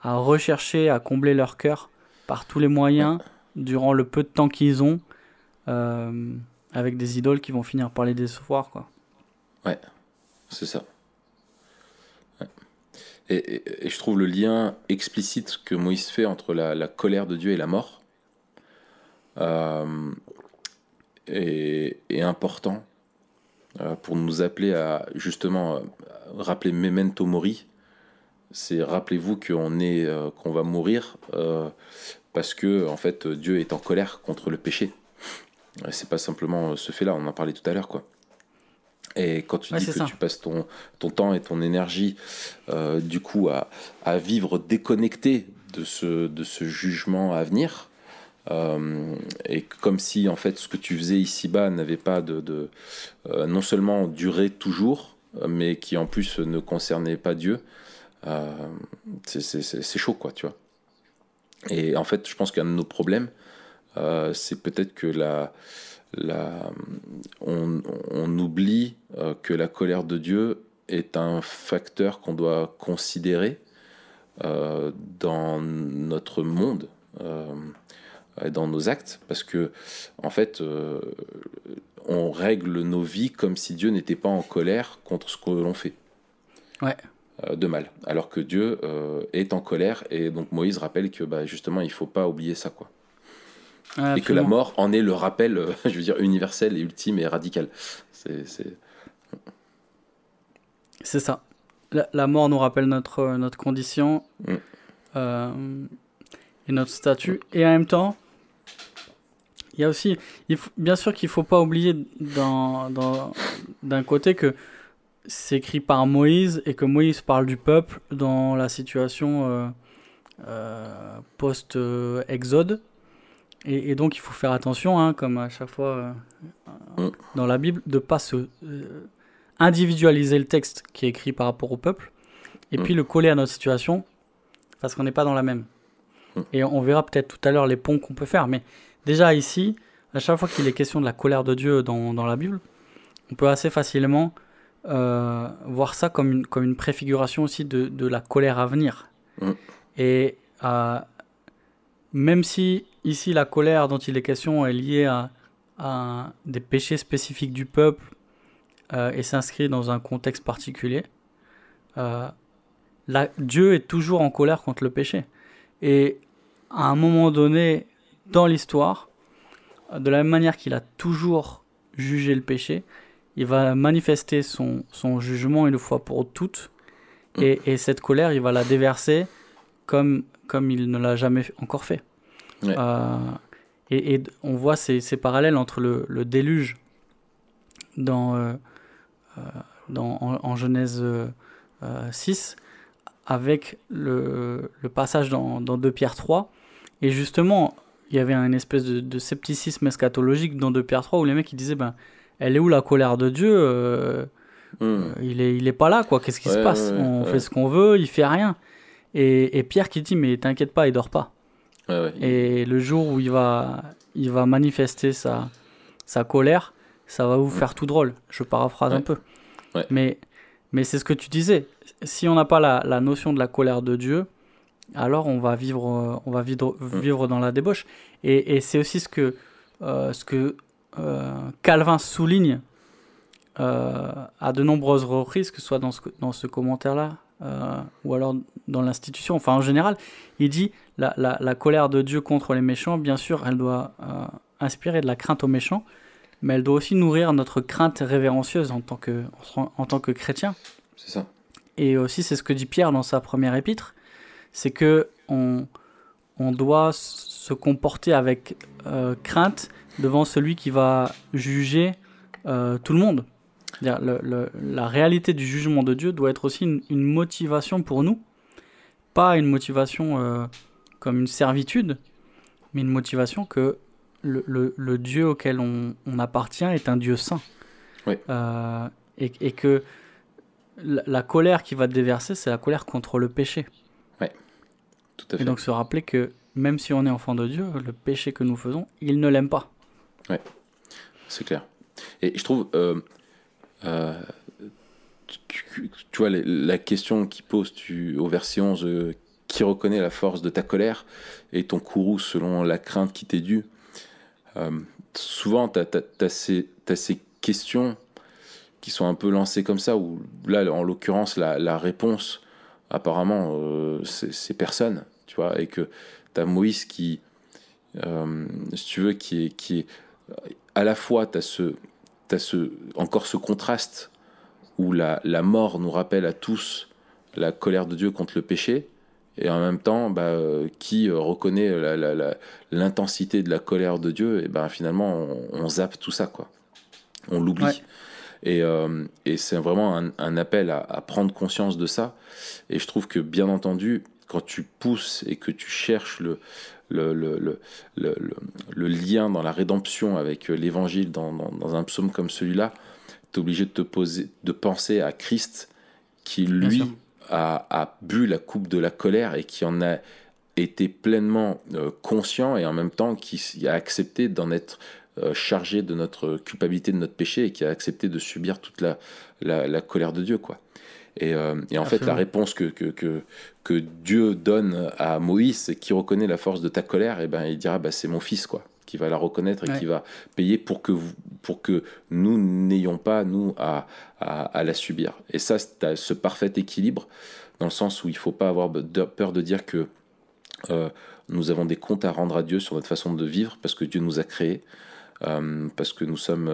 rechercher, à combler leur cœur par tous les moyens, durant le peu de temps qu'ils ont, avec des idoles qui vont finir par les décevoir, quoi. Ouais, c'est ça. Et je trouve le lien explicite que Moïse fait entre la colère de Dieu et la mort est important pour nous appeler à justement rappeler Memento Mori. C'est rappelez-vous qu'on va mourir parce que en fait Dieu est en colère contre le péché. C'est pas simplement ce fait-là, on en parlait tout à l'heure, quoi. Et quand tu dis que tu passes ton temps et ton énergie du coup à vivre déconnecté de ce jugement à venir, et comme si en fait ce que tu faisais ici-bas n'avait pas non seulement duré toujours, mais qui en plus ne concernait pas Dieu, c'est chaud, quoi, tu vois. Et en fait je pense qu'un de nos problèmes c'est peut-être que on oublie que la colère de Dieu est un facteur qu'on doit considérer dans notre monde et dans nos actes, parce que en fait on règle nos vies comme si Dieu n'était pas en colère contre ce que l'on fait de mal, alors que Dieu est en colère. Et donc Moïse rappelle que justement il faut pas oublier ça, quoi. Et que la mort en est le rappel, je veux dire, universel et ultime et radical. C'est ça. La mort nous rappelle notre condition et notre statut. Et en même temps, il y a aussi, bien sûr qu'il ne faut pas oublier d'un côté que c'est écrit par Moïse et que Moïse parle du peuple dans la situation post-Exode. Et donc il faut faire attention, hein, comme à chaque fois dans la Bible, de ne pas individualiser le texte qui est écrit par rapport au peuple, et puis le coller à notre situation, parce qu'on n'est pas dans la même. Et on verra peut-être tout à l'heure les ponts qu'on peut faire, mais déjà ici, à chaque fois qu'il est question de la colère de Dieu dans la Bible, on peut assez facilement voir ça comme une préfiguration aussi de la colère à venir. Et même si ici la colère dont il est question est liée à des péchés spécifiques du peuple et s'inscrit dans un contexte particulier, Dieu est toujours en colère contre le péché. Et à un moment donné dans l'histoire, de la même manière qu'il a toujours jugé le péché, il va manifester son jugement une fois pour toutes. Et cette colère, il va la déverser comme il ne l'a jamais encore fait. Ouais. Et on voit ces parallèles entre le déluge en Genèse 6 avec le passage dans 2 Pierre 3. Et justement, il y avait une espèce de scepticisme eschatologique dans 2 Pierre 3 où les mecs ils disaient elle est où la colère de Dieu il est pas là, quoi. Qu'est-ce qui se passe? On fait ce qu'on veut, il fait rien. Et Pierre qui dit mais t'inquiète pas, il dort pas. Et le jour où il va manifester sa colère, ça va vous faire tout drôle. Je paraphrase un peu. Mais c'est ce que tu disais. Si on n'a pas la notion de la colère de Dieu, alors on va vivre dans la débauche. Et c'est aussi ce que Calvin souligne à de nombreuses reprises, que ce soit dans ce commentaire-là ou alors dans l'institution. Enfin, en général, il dit la colère de Dieu contre les méchants, bien sûr, elle doit inspirer de la crainte aux méchants, mais elle doit aussi nourrir notre crainte révérencieuse en tant que chrétien. C'est ça. Et aussi, c'est ce que dit Pierre dans sa première épître, c'est que on doit se comporter avec crainte devant celui qui va juger tout le monde. La réalité du jugement de Dieu doit être aussi une motivation pour nous, pas une motivation comme une servitude, mais une motivation que le Dieu auquel on appartient est un Dieu saint. Oui. Et que la colère qui va déverser, c'est la colère contre le péché. Oui, tout à fait. Et donc se rappeler que même si on est enfant de Dieu, le péché que nous faisons, il ne l'aime pas. Oui, c'est clair. Et je trouve, tu vois, la question qu'il pose au verset 11, qui reconnaît la force de ta colère et ton courroux selon la crainte qui t'est due. Souvent, t'as ces questions qui sont un peu lancées comme ça, où là, en l'occurrence, la réponse, apparemment, c'est personne, tu vois, et que t'as Moïse qui, si tu veux, qui est à la fois, t'as encore ce contraste où la mort nous rappelle à tous la colère de Dieu contre le péché, et en même temps, qui reconnaît l'intensité de la colère de Dieu, et finalement, on zappe tout ça, quoi. On l'oublie. Ouais. Et c'est vraiment un appel à prendre conscience de ça. Et je trouve que, bien entendu, quand tu pousses et que tu cherches le lien dans la rédemption avec l'évangile dans un psaume comme celui-là, tu es obligé de penser à Christ qui, lui, a bu la coupe de la colère et qui en a été pleinement conscient, et en même temps qui a accepté d'en être chargé de notre culpabilité, de notre péché, et qui a accepté de subir toute la colère de Dieu, quoi. Et en fait, la réponse que Dieu donne à Moïse, qui reconnaît la force de ta colère, il dira c'est mon fils, quoi, qui va la reconnaître et qui va payer pour que nous n'ayons pas, nous, à la subir. Et ça, c'est ce parfait équilibre, dans le sens où il ne faut pas avoir peur de dire que nous avons des comptes à rendre à Dieu sur notre façon de vivre, parce que Dieu nous a créés, parce que nous sommes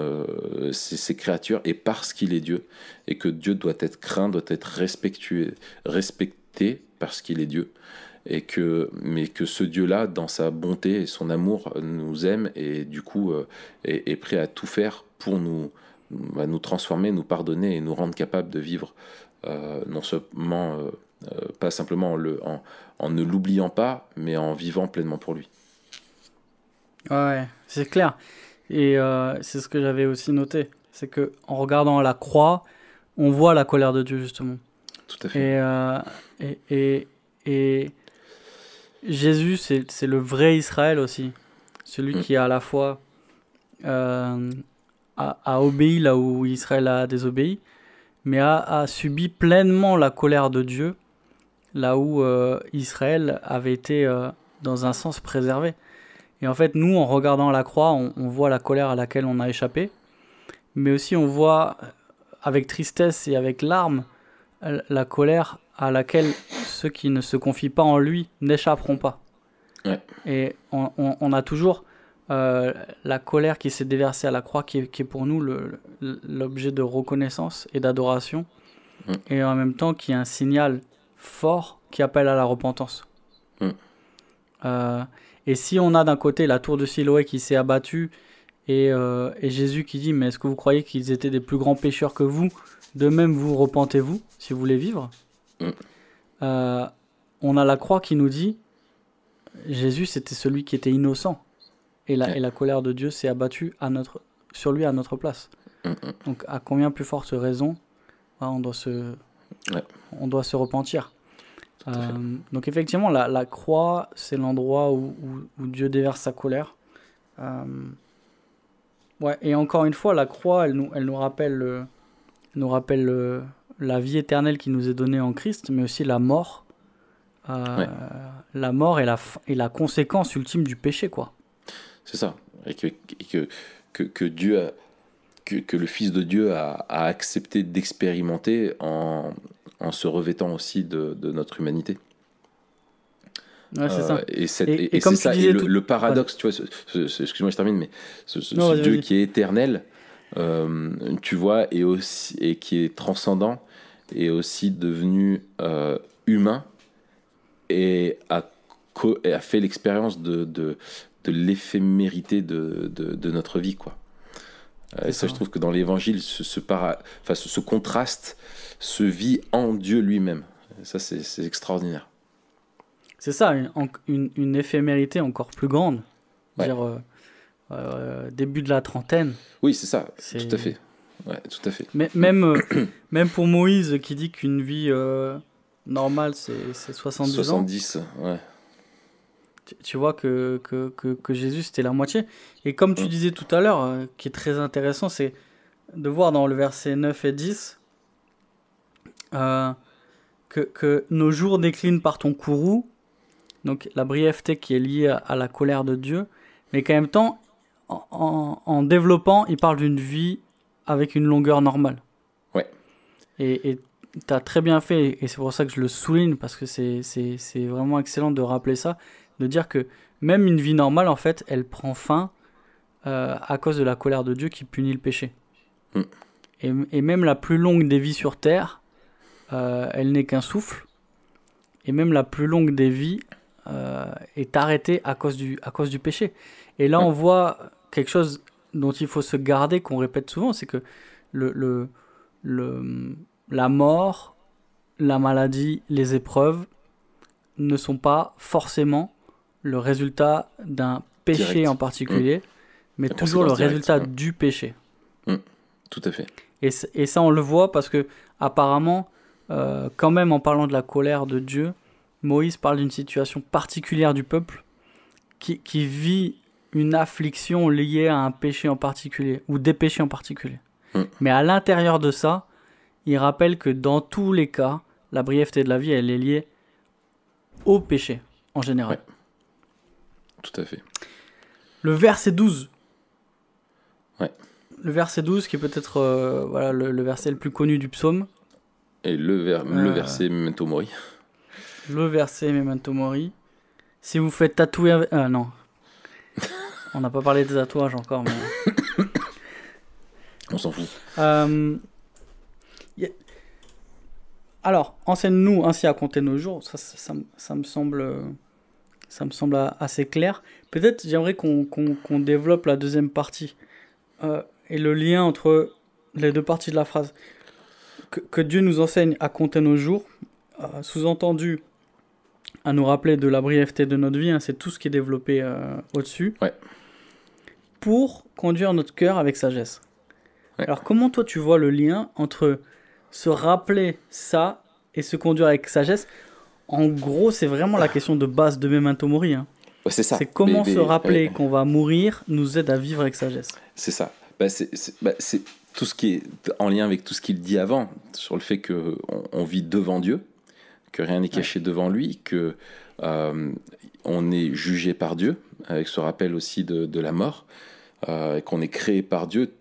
ses créatures, et parce qu'il est Dieu, et que Dieu doit être craint, doit être respecté parce qu'il est Dieu, mais que ce Dieu-là, dans sa bonté et son amour, nous aime, et du coup est prêt à tout faire pour nous transformer, nous pardonner et nous rendre capables de vivre non seulement Pas simplement en ne l'oubliant pas, mais en vivant pleinement pour lui. Ouais, c'est clair. Et c'est ce que j'avais aussi noté. C'est que en regardant la croix, on voit la colère de Dieu, justement. Tout à fait. Et Jésus, c'est le vrai Israël aussi. Celui qui a à la fois a obéi là où Israël a désobéi, mais a subi pleinement la colère de Dieu, là où Israël avait été dans un sens préservé. Et en fait, nous, en regardant la croix, on voit la colère à laquelle on a échappé, mais aussi on voit avec tristesse et avec larmes la colère à laquelle ceux qui ne se confient pas en lui n'échapperont pas. Ouais. Et on a toujours la colère qui s'est déversée à la croix qui est pour nous l'objet de reconnaissance et d'adoration, et en même temps qui est un signal fort qui appelle à la repentance. Et si on a d'un côté la tour de Siloé qui s'est abattue et Jésus qui dit « Mais est-ce que vous croyez qu'ils étaient des plus grands pécheurs que vous ? De même, vous repentez-vous si vous voulez vivre. » On a la croix qui nous dit « Jésus, c'était celui qui était innocent. » Et la colère de Dieu s'est abattue sur lui à notre place. Donc, à combien plus forte raison on doit se repentir. Donc, effectivement, la croix, c'est l'endroit où Dieu déverse sa colère. Et encore une fois, la croix, elle nous rappelle, la vie éternelle qui nous est donnée en Christ, mais aussi la mort. La mort et la conséquence ultime du péché, quoi. C'est ça. Et que Dieu que le Fils de Dieu a accepté d'expérimenter en se revêtant aussi de notre humanité. Ouais, c'est ça. Et comme c'est ça. Et le paradoxe, tu vois, excuse-moi, je termine, mais ce Dieu qui est éternel, tu vois, et qui est transcendant, est aussi devenu humain et a fait l'expérience de l'éphémérité de notre vie, quoi. Ça, je trouve que dans l'évangile, ce contraste se vit en Dieu lui-même. Ça, c'est extraordinaire. C'est ça, une éphémérité encore plus grande. Ouais. Dire, début de la trentaine. Oui, c'est ça, tout à fait. Ouais, tout à fait. Mais, même pour Moïse, qui dit qu'une vie normale, c'est 70 ans. 70, ouais. Tu vois que Jésus, c'était la moitié. Et comme tu disais tout à l'heure, qui est très intéressant, c'est de voir dans le verset 9 et 10 que nos jours déclinent par ton courroux, donc la brièveté qui est liée à la colère de Dieu, mais qu'en même temps, en développant, il parle d'une vie avec une longueur normale. Ouais. Et tu as très bien fait, et c'est pour ça que je le souligne, parce que c'est vraiment excellent de rappeler ça, de dire que même une vie normale, en fait, elle prend fin à cause de la colère de Dieu qui punit le péché. Et même la plus longue des vies sur terre, elle n'est qu'un souffle. Et même la plus longue des vies est arrêtée à cause du péché. Et là, on voit quelque chose dont il faut se garder, qu'on répète souvent, c'est que la mort, la maladie, les épreuves ne sont pas forcément le résultat d'un péché direct. En particulier, mais toujours le résultat du péché. Tout à fait. Et ça, on le voit parce que apparemment, quand même, en parlant de la colère de Dieu, Moïse parle d'une situation particulière du peuple qui vit une affliction liée à un péché en particulier, ou des péchés en particulier. Mais à l'intérieur de ça, il rappelle que dans tous les cas, la brièveté de la vie, elle est liée au péché, en général. Ouais. Tout à fait. Le verset 12. Ouais. Le verset 12, qui est peut-être le verset le plus connu du psaume. Et le verset Memento Mori. Le verset Memento Mori. Si vous faites tatouer... non. On n'a pas parlé des tatouages encore, mais... On s'en fout. Alors, enseigne-nous ainsi à compter nos jours. Ça me semble assez clair. Peut-être j'aimerais qu'on développe la deuxième partie et le lien entre les deux parties de la phrase. Que Dieu nous enseigne à compter nos jours. sous-entendu à nous rappeler de la brièveté de notre vie, hein, c'est tout ce qui est développé au-dessus, Ouais. pour conduire notre cœur avec sagesse. Ouais. Alors comment toi tu vois le lien entre se rappeler ça et se conduire avec sagesse? En gros, c'est vraiment la question de base de Memento Mori. Hein. Ouais, c'est ça. C'est comment se rappeler ouais. qu'on va mourir nous aide à vivre avec sagesse. C'est ça. C'est tout ce qui est en lien avec tout ce qu'il dit avant, sur le fait qu'on vit devant Dieu, que rien n'est caché devant lui, que on est jugé par Dieu, avec ce rappel aussi de la mort, et qu'on est créé par Dieu.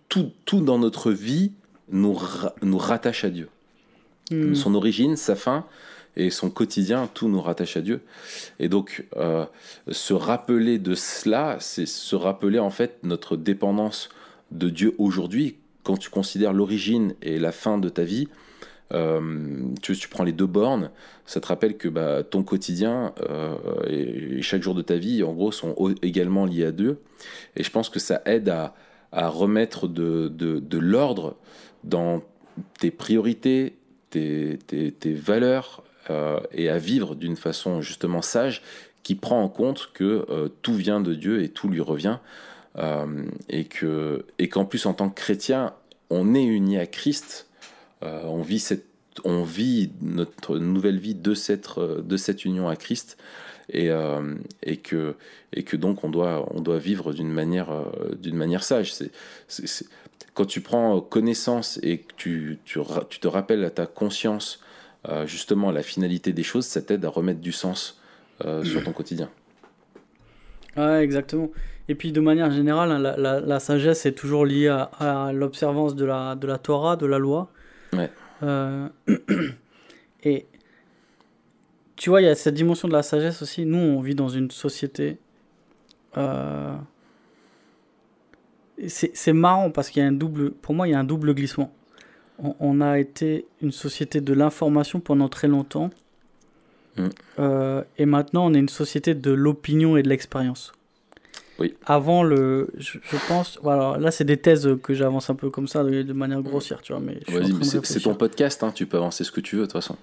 Tout dans notre vie nous rattache à Dieu. Son origine, sa fin et son quotidien, tout nous rattache à Dieu. Et donc, se rappeler de cela, c'est se rappeler en fait notre dépendance de Dieu aujourd'hui. Quand tu considères l'origine et la fin de ta vie, tu prends les deux bornes, ça te rappelle que ton quotidien et chaque jour de ta vie, en gros, sont également liés à Dieu. Et je pense que ça aide à remettre de l'ordre dans tes priorités, tes valeurs, et à vivre d'une façon justement sage, qui prend en compte que tout vient de Dieu et tout lui revient, et qu'en plus en tant que chrétien, on est uni à Christ, on vit notre nouvelle vie de cette union à Christ, et que donc on doit vivre d'une manière sage. Quand tu prends connaissance et que tu te rappelles à ta conscience justement la finalité des choses, ça t'aide à remettre du sens sur ton quotidien. Ouais, exactement. Et puis de manière générale, hein, la sagesse est toujours liée à l'observance de la Torah, de la loi. Ouais. Et tu vois, il y a cette dimension de la sagesse aussi. Nous, on vit dans une société... C'est marrant parce qu'il y a pour moi, il y a un double glissement. On a été une société de l'information pendant très longtemps. Et maintenant, on est une société de l'opinion et de l'expérience. Oui. Avant, je pense... Voilà, là, c'est des thèses que j'avance un peu comme ça, de manière grossière, tu vois. Mais vas-y, mais c'est ton podcast, hein, tu peux avancer ce que tu veux, de toute façon.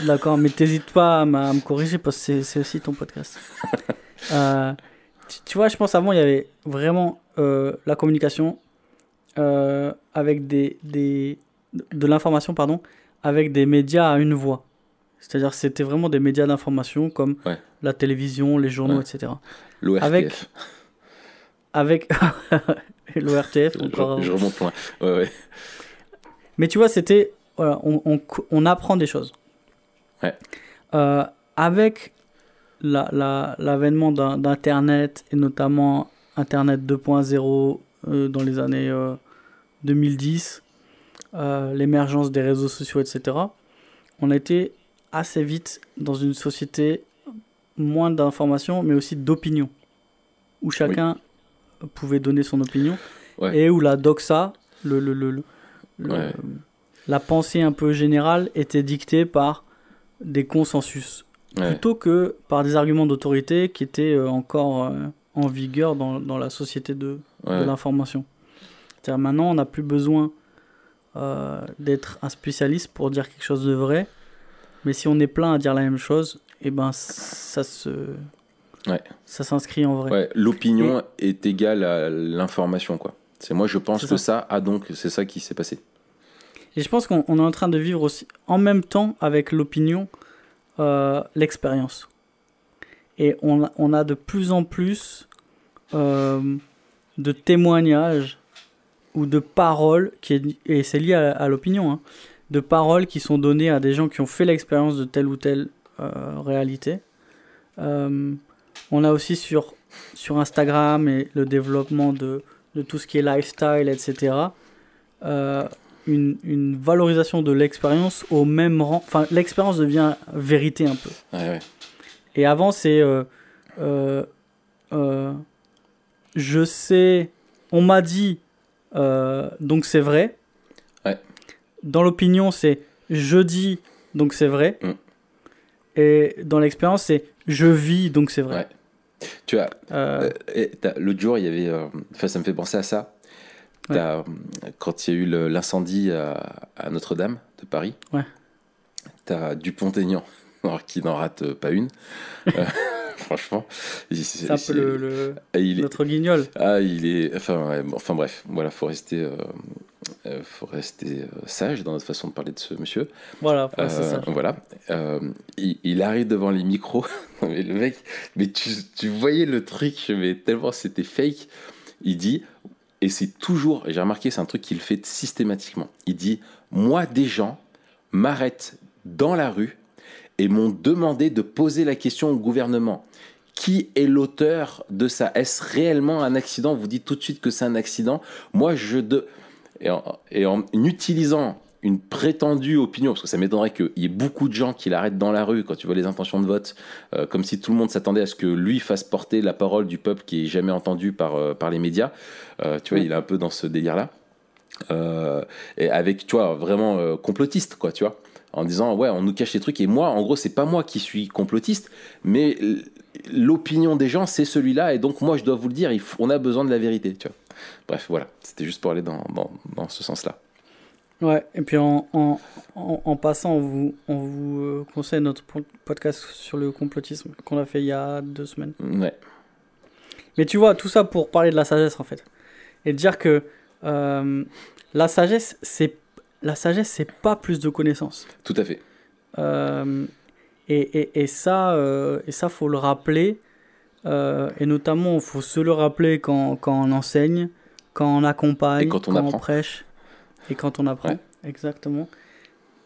D'accord, mais t'hésites pas à me corriger parce que c'est aussi ton podcast. Tu vois, je pense avant, il y avait vraiment la communication avec de l'information, pardon, avec des médias à une voix. C'est-à-dire c'était vraiment des médias d'information comme la télévision, les journaux, etc. L'ORTF. Avec l'ORTF. Je remonte loin. Ouais. Mais tu vois, c'était... Voilà, on apprend des choses. Ouais. Avec l'avènement d'Internet, et notamment Internet 2.0 dans les années 2010, l'émergence des réseaux sociaux, etc., on a été assez vite dans une société moins d'informations, mais aussi d'opinion, où chacun pouvait donner son opinion, et où la doxa, la pensée un peu générale, était dictée par des consensus, plutôt que par des arguments d'autorité qui étaient encore en vigueur dans la société de l'information. C'est-à-dire maintenant, on n'a plus besoin d'être un spécialiste pour dire quelque chose de vrai, mais si on est plein à dire la même chose, et ben ça s'inscrit en vrai. Ouais, l'opinion est égale à l'information, quoi. Moi, je pense que ça. Donc c'est ça qui s'est passé. Et je pense qu'on est en train de vivre aussi, en même temps avec l'opinion, l'expérience. Et on a de plus en plus de témoignages ou de paroles, et c'est lié à l'opinion, hein, de paroles qui sont données à des gens qui ont fait l'expérience de telle ou telle réalité. On a aussi sur Instagram et le développement de tout ce qui est lifestyle, etc., une valorisation de l'expérience au même rang. Enfin, l'expérience devient vérité un peu. Ouais. Et avant, c'est je sais, on m'a dit, donc c'est vrai. Ouais. Dans l'opinion, c'est je dis, donc c'est vrai. Et dans l'expérience, c'est je vis, donc c'est vrai. Ouais. Tu vois, l'autre jour, il y avait. Ça me fait penser à ça. Quand il y a eu l'incendie à Notre-Dame de Paris, t'as Dupont-Aignan, alors qui n'en rate pas une. Euh, franchement, C'est un peu notre guignol. il est. Enfin, ouais, bon, enfin bref, voilà, faut rester sage dans notre façon de parler de ce monsieur. Voilà, c'est ça. Voilà. Il arrive devant les micros. Mais le mec, mais tu voyais le truc, mais tellement c'était fake. Il dit, et c'est toujours, et j'ai remarqué, c'est un truc qu'il fait systématiquement. Il dit, moi, des gens m'arrêtent dans la rue et m'ont demandé de poser la question au gouvernement. Qui est l'auteur de ça? Est-ce réellement un accident? Vous dites tout de suite que c'est un accident. Moi, et en utilisant une prétendue opinion, parce que ça m'étonnerait qu'il y ait beaucoup de gens qui l'arrêtent dans la rue quand tu vois les intentions de vote, comme si tout le monde s'attendait à ce que lui fasse porter la parole du peuple qui est jamais entendu par les médias. Tu vois, il est un peu dans ce délire-là. Et avec, tu vois, vraiment complotiste, quoi, tu vois, en disant, ouais, on nous cache les trucs, et moi, en gros, c'est pas moi qui suis complotiste, mais l'opinion des gens, c'est celui-là, et donc moi, je dois vous le dire, on a besoin de la vérité, tu vois. Bref, voilà, c'était juste pour aller dans ce sens-là. Ouais, et puis en passant, on vous conseille notre podcast sur le complotisme qu'on a fait il y a 2 semaines. Ouais. Mais tu vois, tout ça pour parler de la sagesse, en fait. Et dire que la sagesse, c'est pas plus de connaissances. Tout à fait. Et ça, faut le rappeler. Et notamment, il faut se le rappeler quand on enseigne, quand on accompagne, et quand on prêche et quand on apprend. Ouais. Exactement.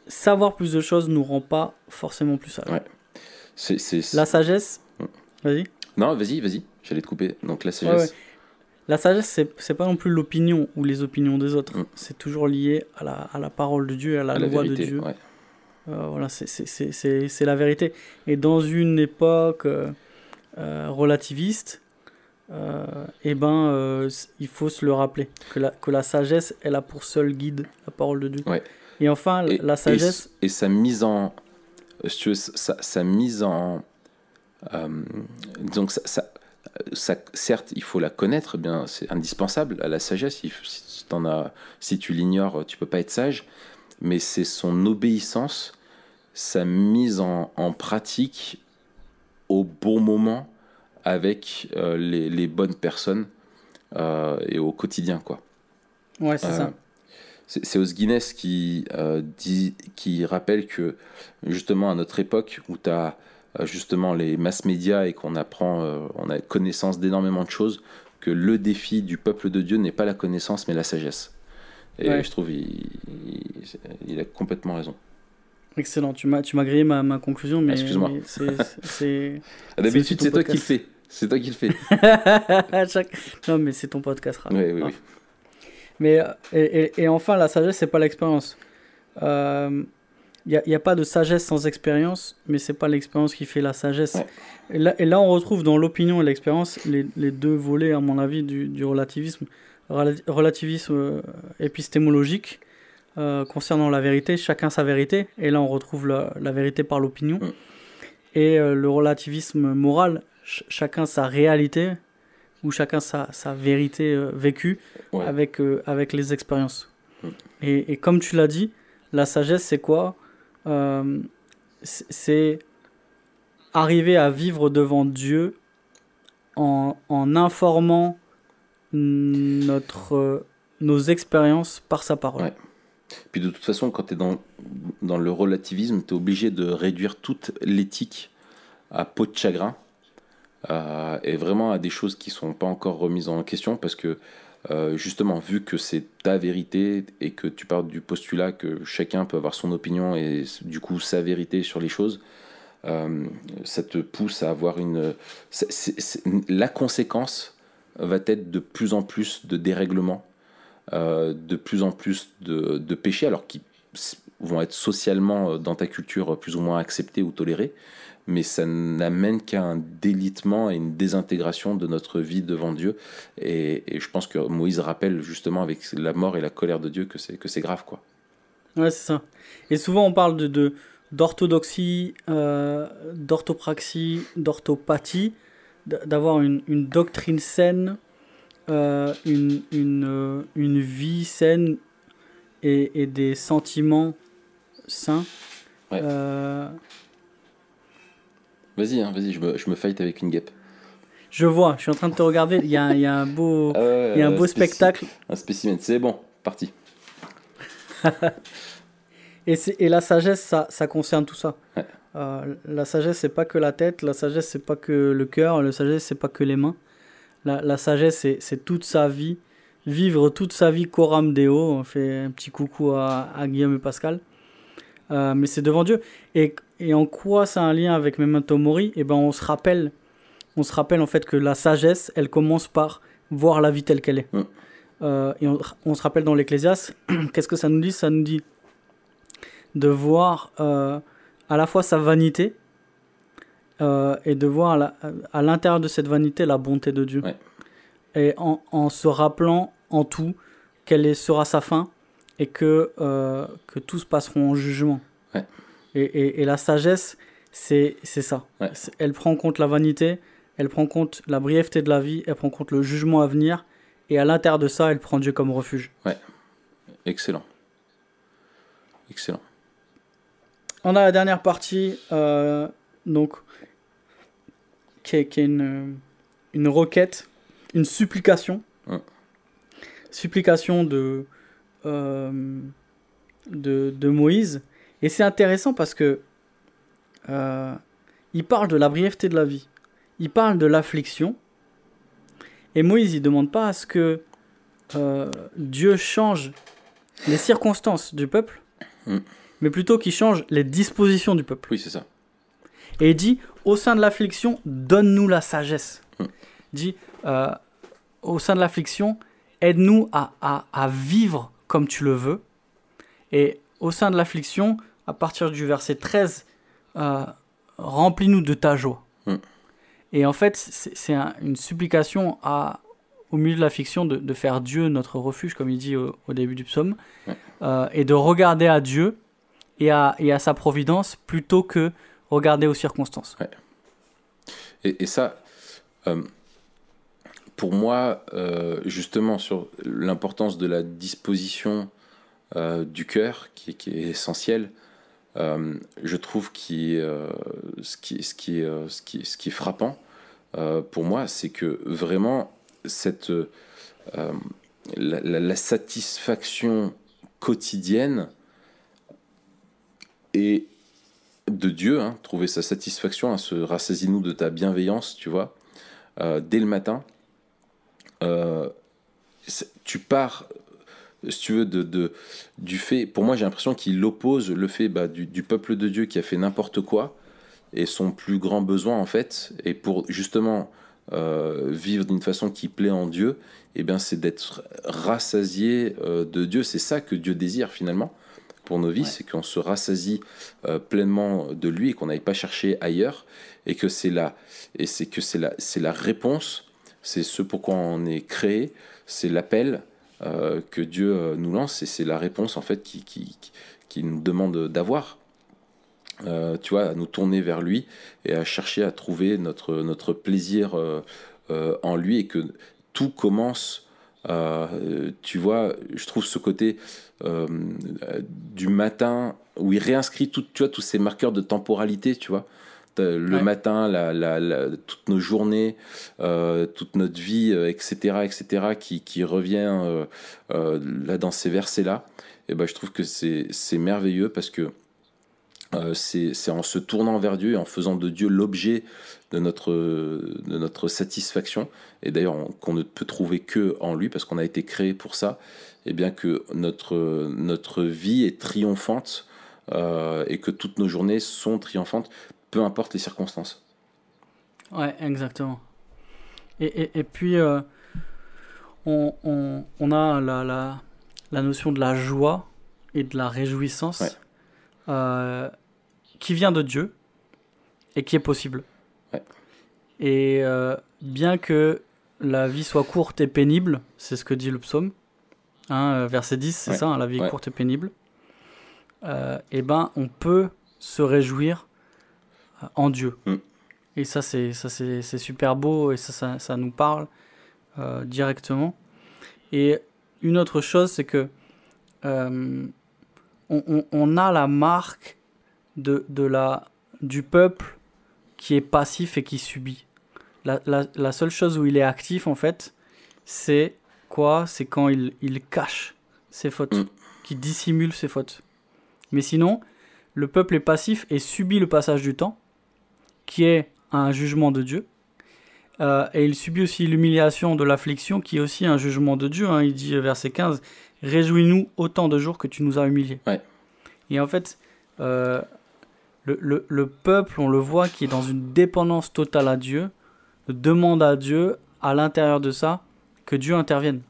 Savoir plus de choses nous rend pas forcément plus sage. Ouais. La sagesse... Vas-y. Non, vas-y. J'allais te couper. Donc la sagesse... Ouais. La sagesse, c'est pas non plus l'opinion ou les opinions des autres. C'est toujours lié à la parole de Dieu, à la loi vérité, de Dieu. Ouais. Voilà, c'est la vérité. Et dans une époque relativiste, il faut se le rappeler que la sagesse, elle a pour seul guide la parole de Dieu. Ouais. Et enfin, la sagesse... Et sa mise en... Si tu veux, sa mise en... donc, certes, il faut la connaître, bien, c'est indispensable à la sagesse. Si tu l'ignores, tu peux pas être sage. Mais c'est son obéissance, sa mise en pratique au bon moment avec les bonnes personnes et au quotidien, quoi. Ouais, c'est ça. C'est Os Guinness qui rappelle que justement à notre époque où tu as justement les mass médias et qu'on apprend, on a connaissance d'énormément de choses, que le défi du peuple de Dieu n'est pas la connaissance mais la sagesse. Et ouais. Je trouve il a complètement raison. Excellent, tu m'as grillé ma conclusion, mais excuse-moi. C'est d'habitude c'est toi qui le fais. C'est toi qui le fais. Non, mais c'est ton podcast. Oui. Mais et enfin, la sagesse, c'est pas l'expérience. Il y a pas de sagesse sans expérience, mais c'est pas l'expérience qui fait la sagesse. Ouais. Et là, on retrouve dans l'opinion et l'expérience les deux volets, à mon avis, du relativisme. Relativisme épistémologique concernant la vérité, chacun sa vérité. Et là, on retrouve la vérité par l'opinion. Et le relativisme moral, chacun sa réalité, ou chacun sa vérité vécue avec les expériences. Et comme tu l'as dit, la sagesse, c'est quoi? C'est arriver à vivre devant Dieu en informant nos expériences par sa parole. Ouais. Puis de toute façon, quand tu es dans le relativisme, tu es obligé de réduire toute l'éthique à peau de chagrin et vraiment à des choses qui ne sont pas encore remises en question parce que justement, vu que c'est ta vérité et que tu pars du postulat que chacun peut avoir son opinion et du coup sa vérité sur les choses, ça te pousse à avoir la conséquence va être de plus en plus de dérèglements, de plus en plus de péchés, alors qui vont être socialement dans ta culture plus ou moins acceptés ou tolérés, mais ça n'amène qu'à un délitement et une désintégration de notre vie devant Dieu. Et je pense que Moïse rappelle justement avec la mort et la colère de Dieu que c'est grave, quoi. Ouais, c'est ça. Et souvent on parle d'orthodoxie, d'orthopraxie, d'orthopathie, d'avoir une doctrine saine, une vie saine et des sentiments sains. Ouais. Vas-y, je me fight avec une guêpe. Je vois, je suis en train de te regarder. Il y a un beau, il y a un beau spectacle. Un spécimen, c'est bon, parti. Et la sagesse, ça concerne tout ça. Ouais. La sagesse, c'est pas que la tête. La sagesse, c'est pas que le cœur. La sagesse, c'est pas que les mains. La sagesse, c'est toute sa vie. Vivre toute sa vie coram Deo. On fait un petit coucou à Guillaume et Pascal. Mais c'est devant Dieu. Et en quoi ça a un lien avec Memento Mori? Eh ben, on se rappelle en fait que la sagesse, elle commence par voir la vie telle qu'elle est. Et on se rappelle dans l'Ecclésiaste, qu'est-ce que ça nous dit? Ça nous dit de voir à la fois sa vanité et de voir à l'intérieur de cette vanité la bonté de Dieu. Ouais. Et en se rappelant en tout quelle sera sa fin et que tous passeront en jugement. Ouais. Et la sagesse, c'est ça. Ouais. Elle prend en compte la vanité, elle prend en compte la brièveté de la vie, elle prend en compte le jugement à venir, et à l'intérieur de ça, elle prend Dieu comme refuge. Ouais, excellent. Excellent. On a la dernière partie, donc, qui est une requête, une supplication. Supplication de Moïse. Et c'est intéressant parce que il parle de la brièveté de la vie. Il parle de l'affliction. Et Moïse, il demande pas à ce que Dieu change les circonstances du peuple, mais plutôt qu'il change les dispositions du peuple. Oui, c'est ça. Et il dit, au sein de l'affliction, donne-nous la sagesse. Il dit, au sein de l'affliction, aide-nous à vivre comme tu le veux. Et au sein de l'affliction, à partir du verset 13, remplis-nous de ta joie. Et en fait, c'est une supplication au milieu de l'affliction de faire Dieu notre refuge, comme il dit au début du psaume, et de regarder à Dieu et à sa providence plutôt que regarder aux circonstances. Ouais. Et ça, pour moi, justement, sur l'importance de la disposition du cœur, qui est essentielle, je trouve ce qui est frappant pour moi, c'est que vraiment la satisfaction quotidienne et de Dieu, trouver sa satisfaction à se rassasier-nous de ta bienveillance, tu vois, dès le matin, tu pars, si tu veux, du fait, pour moi j'ai l'impression qu'il oppose le fait du peuple de Dieu qui a fait n'importe quoi et son plus grand besoin en fait, et pour justement vivre d'une façon qui plaît en Dieu, eh bien c'est d'être rassasié de Dieu. C'est ça que Dieu désire finalement pour nos vies, c'est qu'on se rassasie pleinement de lui et qu'on n'aille pas chercher ailleurs, et que c'est la réponse, c'est ce pourquoi on est créé, c'est l'appel que Dieu nous lance, et c'est la réponse en fait qui nous demande d'avoir. Tu vois, à nous tourner vers lui et à chercher à trouver notre plaisir en lui, et que tout commence, tu vois, je trouve ce côté du matin où il réinscrit tu vois, tous ces marqueurs de temporalité, tu vois, le matin, toutes nos journées, toute notre vie, etc., qui revient là dans ces versets-là. Et ben, je trouve que c'est merveilleux, parce que c'est en se tournant vers Dieu et en faisant de Dieu l'objet de notre satisfaction, et d'ailleurs qu'on ne peut trouver que en lui, parce qu'on a été créé pour ça, et bien que notre vie est triomphante, et que toutes nos journées sont triomphantes, peu importe les circonstances. Ouais, exactement. Et puis, on a la notion de la joie et de la réjouissance qui vient de Dieu et qui est possible. Ouais. Et bien que la vie soit courte et pénible, c'est ce que dit le psaume, verset 10, c'est ça, la vie est courte et pénible, et ben on peut se réjouir en Dieu. Et ça c'est super beau, et ça nous parle directement. Et une autre chose, c'est que on a la marque du peuple qui est passif et qui subit. La seule chose où il est actif, en fait, c'est quoi? C'est quand il cache ses fautes, qui dissimule ses fautes. Mais sinon, le peuple est passif et subit le passage du temps, qui est un jugement de Dieu. Et il subit aussi l'humiliation de l'affliction, qui est aussi un jugement de Dieu. Il dit, verset 15, « Réjouis-nous autant de jours que tu nous as humiliés. » Et en fait, le peuple, on le voit, qui est dans une dépendance totale à Dieu, demande à Dieu, à l'intérieur de ça, que Dieu intervienne.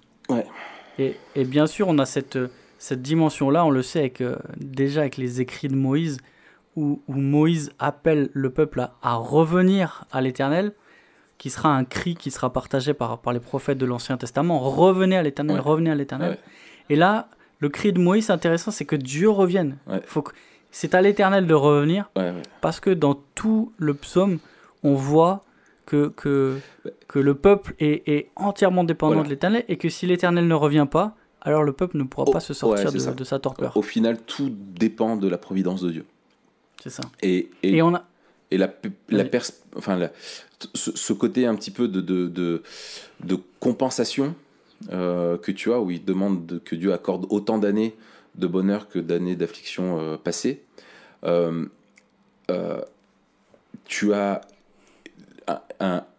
Et bien sûr, on a cette dimension-là, on le sait déjà avec les écrits de Moïse, où Moïse appelle le peuple à revenir à l'Éternel, qui sera un cri qui sera partagé par les prophètes de l'Ancien Testament. Revenez à l'Éternel, revenez à l'Éternel. Et là, le cri de Moïse, c'est intéressant, c'est que Dieu revienne. C'est à l'Éternel de revenir, parce que dans tout le psaume, on voit que le peuple est entièrement dépendant de l'Éternel, et que si l'Éternel ne revient pas, alors le peuple ne pourra pas se sortir de sa torpeur. Au final, tout dépend de la providence de Dieu. C'est ça. Et ce côté un petit peu de compensation que tu as, où il demande que Dieu accorde autant d'années de bonheur que d'années d'affliction passées, tu as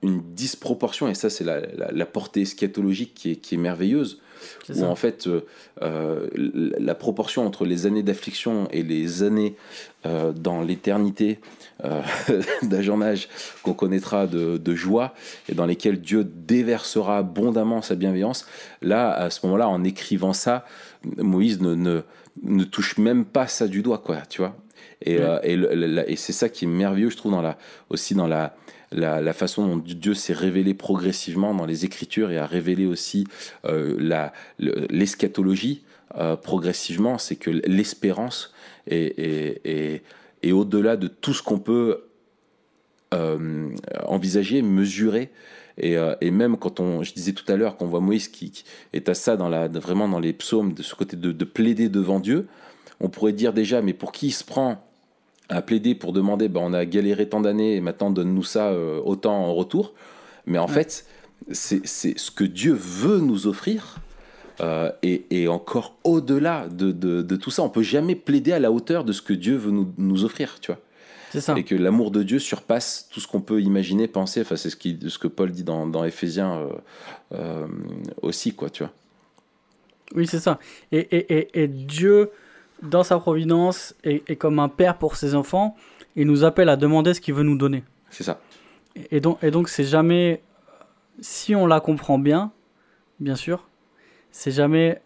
une disproportion, et ça c'est la portée eschatologique qui est merveilleuse, où en fait la proportion entre les années d'affliction et les années dans l'éternité d'âge en âge qu'on connaîtra de joie, et dans lesquelles Dieu déversera abondamment sa bienveillance, là à ce moment-là, en écrivant ça, Moïse ne touche même pas ça du doigt, quoi, tu vois. Et c'est ça qui est merveilleux, je trouve, aussi dans la façon dont Dieu s'est révélé progressivement dans les Écritures, et a révélé aussi l'eschatologie progressivement. C'est que l'espérance est au-delà de tout ce qu'on peut envisager, mesurer. Et même quand je disais tout à l'heure qu'on voit Moïse qui est à ça vraiment dans les psaumes, de ce côté de plaider devant Dieu, on pourrait dire déjà, mais pour qui il se prend à plaider pour demander, on a galéré tant d'années et maintenant donne-nous ça autant en retour. Mais en fait, c'est ce que Dieu veut nous offrir, et encore au-delà de tout ça. On peut jamais plaider à la hauteur de ce que Dieu veut nous offrir, tu vois. C'est ça. Et que l'amour de Dieu surpasse tout ce qu'on peut imaginer, penser. Enfin, c'est ce que Paul dit dans Éphésiens aussi, quoi, tu vois. Oui, c'est ça. Et Dieu, dans sa providence, est comme un père pour ses enfants, et nous appelle à demander ce qu'il veut nous donner. C'est ça. Et donc c'est jamais, si on la comprend bien sûr, c'est jamais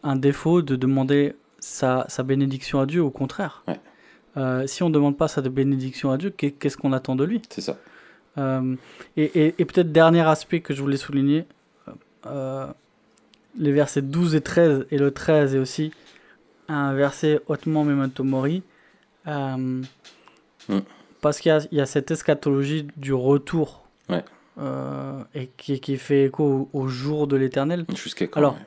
un défaut de demander sa bénédiction à Dieu, au contraire. Si on ne demande pas sa bénédiction à Dieu, qu'est-ce qu'on attend de lui? C'est ça. Et peut-être dernier aspect que je voulais souligner, les versets 12 et 13, et le 13 est aussi un verset hautement memento mori, parce qu'il y a cette eschatologie du retour, et qui fait écho au jour de l'Éternel. Jusqu'à quand? Alors,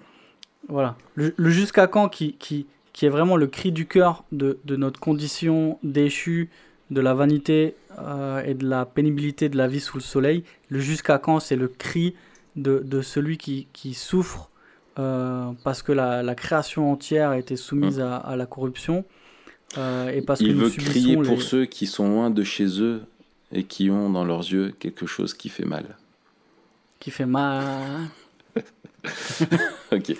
voilà, le jusqu'à quand qui est vraiment le cri du cœur de notre condition déchue, de la vanité et de la pénibilité de la vie sous le soleil. Le jusqu'à quand, c'est le cri de celui qui souffre parce que la création entière a été soumise à la corruption, et parce que il nous veut subissons crier pour ceux qui sont loin de chez eux et qui ont dans leurs yeux quelque chose qui fait mal. Qui fait mal. Ok,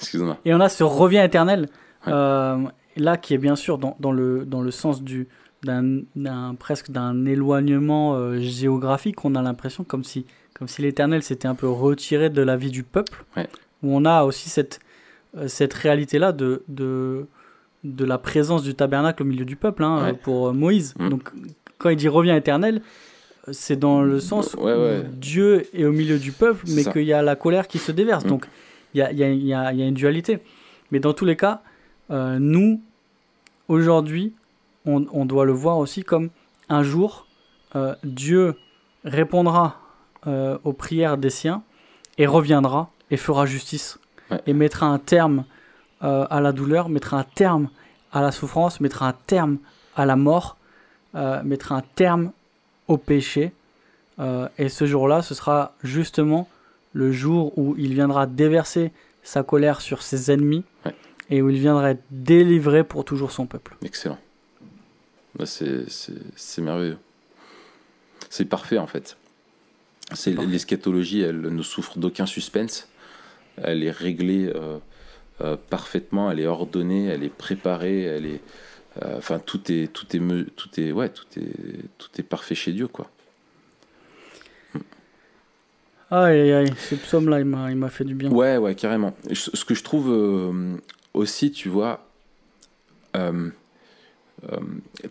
excuse-moi. Et on a ce revient éternel, là, qui est bien sûr dans le sens presque d'un éloignement géographique. On a l'impression comme si l'Éternel s'était un peu retiré de la vie du peuple, où on a aussi cette réalité-là de la présence du tabernacle au milieu du peuple, pour Moïse. Donc quand il dit revient éternel, c'est dans le sens où Dieu est au milieu du peuple, mais qu'il y a la colère qui se déverse. Donc il y a une dualité. Mais dans tous les cas, nous, aujourd'hui, on doit le voir aussi comme un jour, Dieu répondra aux prières des siens, et reviendra et fera justice, et mettra un terme à la douleur, mettra un terme à la souffrance, mettra un terme à la mort, mettra un terme au péché. Et ce jour-là, ce sera justement le jour où il viendra déverser sa colère sur ses ennemis et où il viendra être délivré pour toujours son peuple. Excellent. Bah, c'est merveilleux. C'est parfait en fait. L'eschatologie, elle ne souffre d'aucun suspense. Elle est réglée parfaitement, elle est ordonnée, elle est préparée, elle est, enfin tout est parfait chez Dieu, quoi. Aïe aïe aïe, ce psaume-là, il m'a fait du bien. Ouais, carrément. Ce que je trouve aussi, tu vois,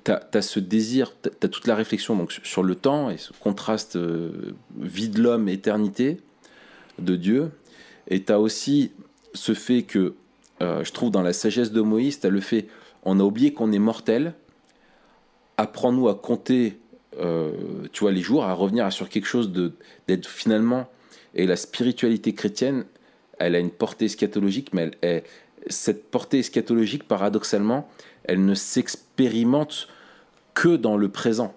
t'as ce désir, t'as toute la réflexion donc sur le temps et ce contraste vie de l'homme, éternité de Dieu, et t'as aussi ce fait que je trouve dans la sagesse de Moïse, t'as le fait, on a oublié qu'on est mortel, apprends-nous à compter tu vois les jours, à revenir sur quelque chose d'être finalement, et la spiritualité chrétienne, elle a une portée eschatologique, mais cette portée eschatologique, paradoxalement, elle ne s'expérimente que dans le présent.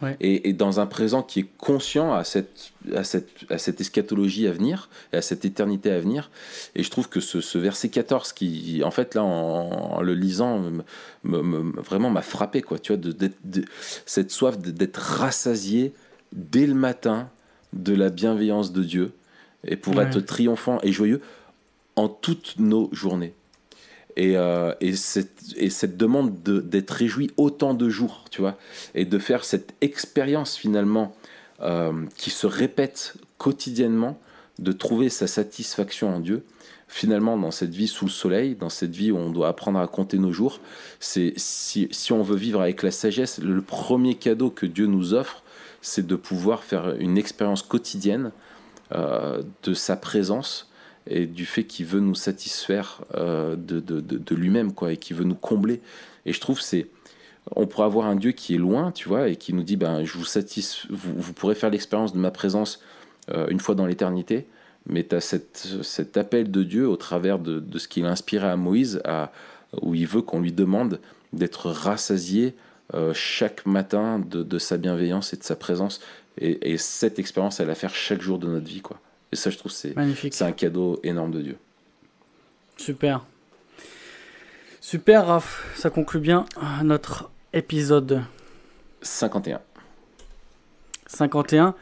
Ouais. Et dans un présent qui est conscient à cette eschatologie à venir, et à cette éternité à venir. Et je trouve que ce verset 14, qui, en fait, là, en le lisant, vraiment m'a frappé, quoi, tu vois, cette soif d'être rassasié dès le matin de la bienveillance de Dieu, et pour être triomphant et joyeux en toutes nos journées. Et cette demande d'être réjoui autant de jours, tu vois, et de faire cette expérience finalement qui se répète quotidiennement, de trouver sa satisfaction en Dieu, finalement dans cette vie sous le soleil, dans cette vie où on doit apprendre à compter nos jours. Si on veut vivre avec la sagesse, le premier cadeau que Dieu nous offre, c'est de pouvoir faire une expérience quotidienne de sa présence, et du fait qu'il veut nous satisfaire de lui-même, quoi, et qu'il veut nous combler. Et je trouve on pourrait avoir un Dieu qui est loin, tu vois, et qui nous dit, je vous pourrez faire l'expérience de ma présence une fois dans l'éternité, mais tu as cet appel de Dieu au travers de ce qu'il a inspiré à Moïse, où il veut qu'on lui demande d'être rassasié chaque matin de sa bienveillance et de sa présence, et cette expérience, elle à faire chaque jour de notre vie, quoi. Et ça, je trouve, c'est un cadeau énorme de Dieu. Super. Super, Raph. Ça conclut bien notre épisode 51. 51.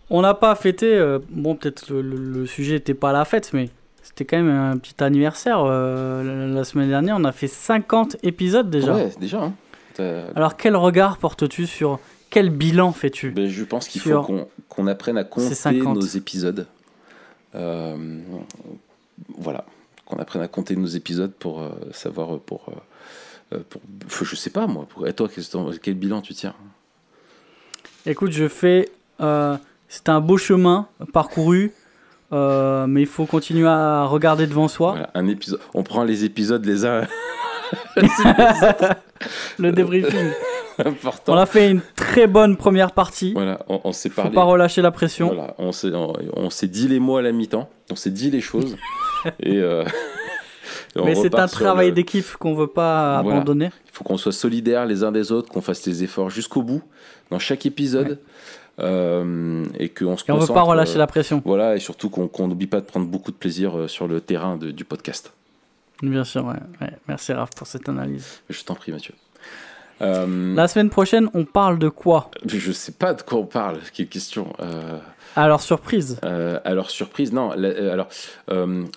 On n'a pas fêté, bon, peut-être le sujet n'était pas à la fête, mais c'était quand même un petit anniversaire. La semaine dernière, on a fait 50 épisodes déjà. Ouais, déjà. Hein. Alors, quel regard portes-tu sur... Quel bilan fais-tu? Je pense qu'il faut qu'on apprenne à compter nos épisodes. Voilà, qu'on apprenne à compter nos épisodes pour savoir je sais pas moi, et toi quel bilan tu tires? Écoute, je fais c'est un beau chemin parcouru, mais il faut continuer à regarder devant soi. Voilà, un épisode, on prend les épisodes les uns le débriefing. Important. On a fait une très bonne première partie. Voilà, on s'est parlé. Faut pas relâcher la pression. Voilà, on s'est dit les mots à la mi-temps, on s'est dit les choses. Mais c'est un travail d'équipe qu'on veut pas abandonner. Il faut qu'on soit solidaires les uns des autres, qu'on fasse les efforts jusqu'au bout dans chaque épisode, et qu'on se concentre. On veut pas relâcher la pression. Voilà, et surtout qu'on n'oublie pas de prendre beaucoup de plaisir sur le terrain du podcast. Bien sûr, ouais. Merci Raph pour cette analyse. Je t'en prie, Mathieu. La semaine prochaine, on parle de quoi? Je sais pas de quoi on parle. Quelle question. Alors surprise. Non.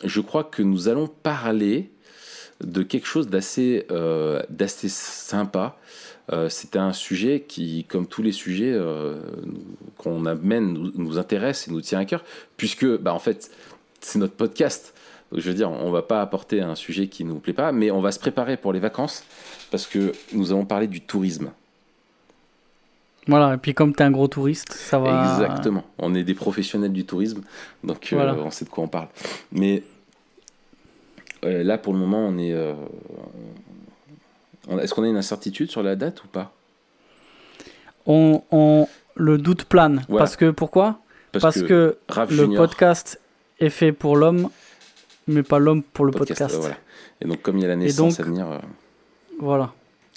Je crois que nous allons parler de quelque chose d'assez sympa. C'était un sujet qui, comme tous les sujets qu'on amène, nous intéresse et nous tient à cœur, puisque, en fait, c'est notre podcast. Donc, je veux dire, on va pas apporter un sujet qui nous plaît pas, mais on va se préparer pour les vacances, parce que nous allons parler du tourisme. Voilà, et puis comme tu es un gros touriste, ça va... Exactement, on est des professionnels du tourisme, donc voilà. On sait de quoi on parle. Mais là, pour le moment, on est... Est-ce qu'on a une incertitude sur la date ou pas? Le doute plane. Voilà. Parce que, pourquoi? Parce que le podcast est fait pour l'homme, mais pas l'homme pour le podcast. Voilà. Et donc, comme il y a la naissance à venir... Voilà.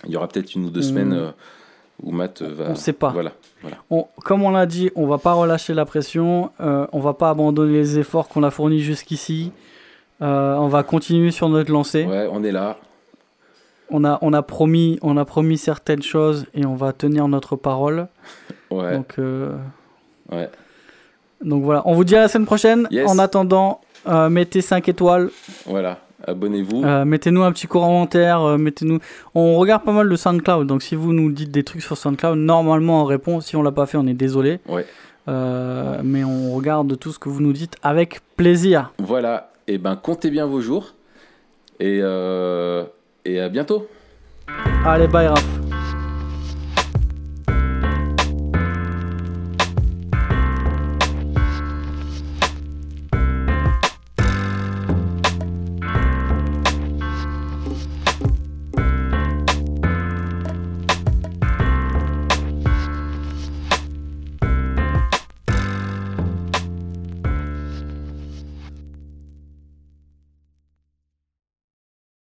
Il y aura peut-être 1 ou 2 semaines où Matt va... On sait pas. Voilà. Comme on l'a dit, on va pas relâcher la pression. On va pas abandonner les efforts qu'on a fournis jusqu'ici. On va continuer sur notre lancée. Ouais, on est là. On a promis certaines choses et on va tenir notre parole. Ouais. Donc voilà, on vous dit à la semaine prochaine. Yes. En attendant, mettez 5 étoiles. Voilà, abonnez-vous. Mettez-nous un petit commentaire. On regarde pas mal de SoundCloud. Donc si vous nous dites des trucs sur SoundCloud, normalement on répond. Si on l'a pas fait, on est désolé. Ouais. Mais on regarde tout ce que vous nous dites avec plaisir. Voilà, et ben comptez bien vos jours. Et à bientôt. Allez, bye Raph.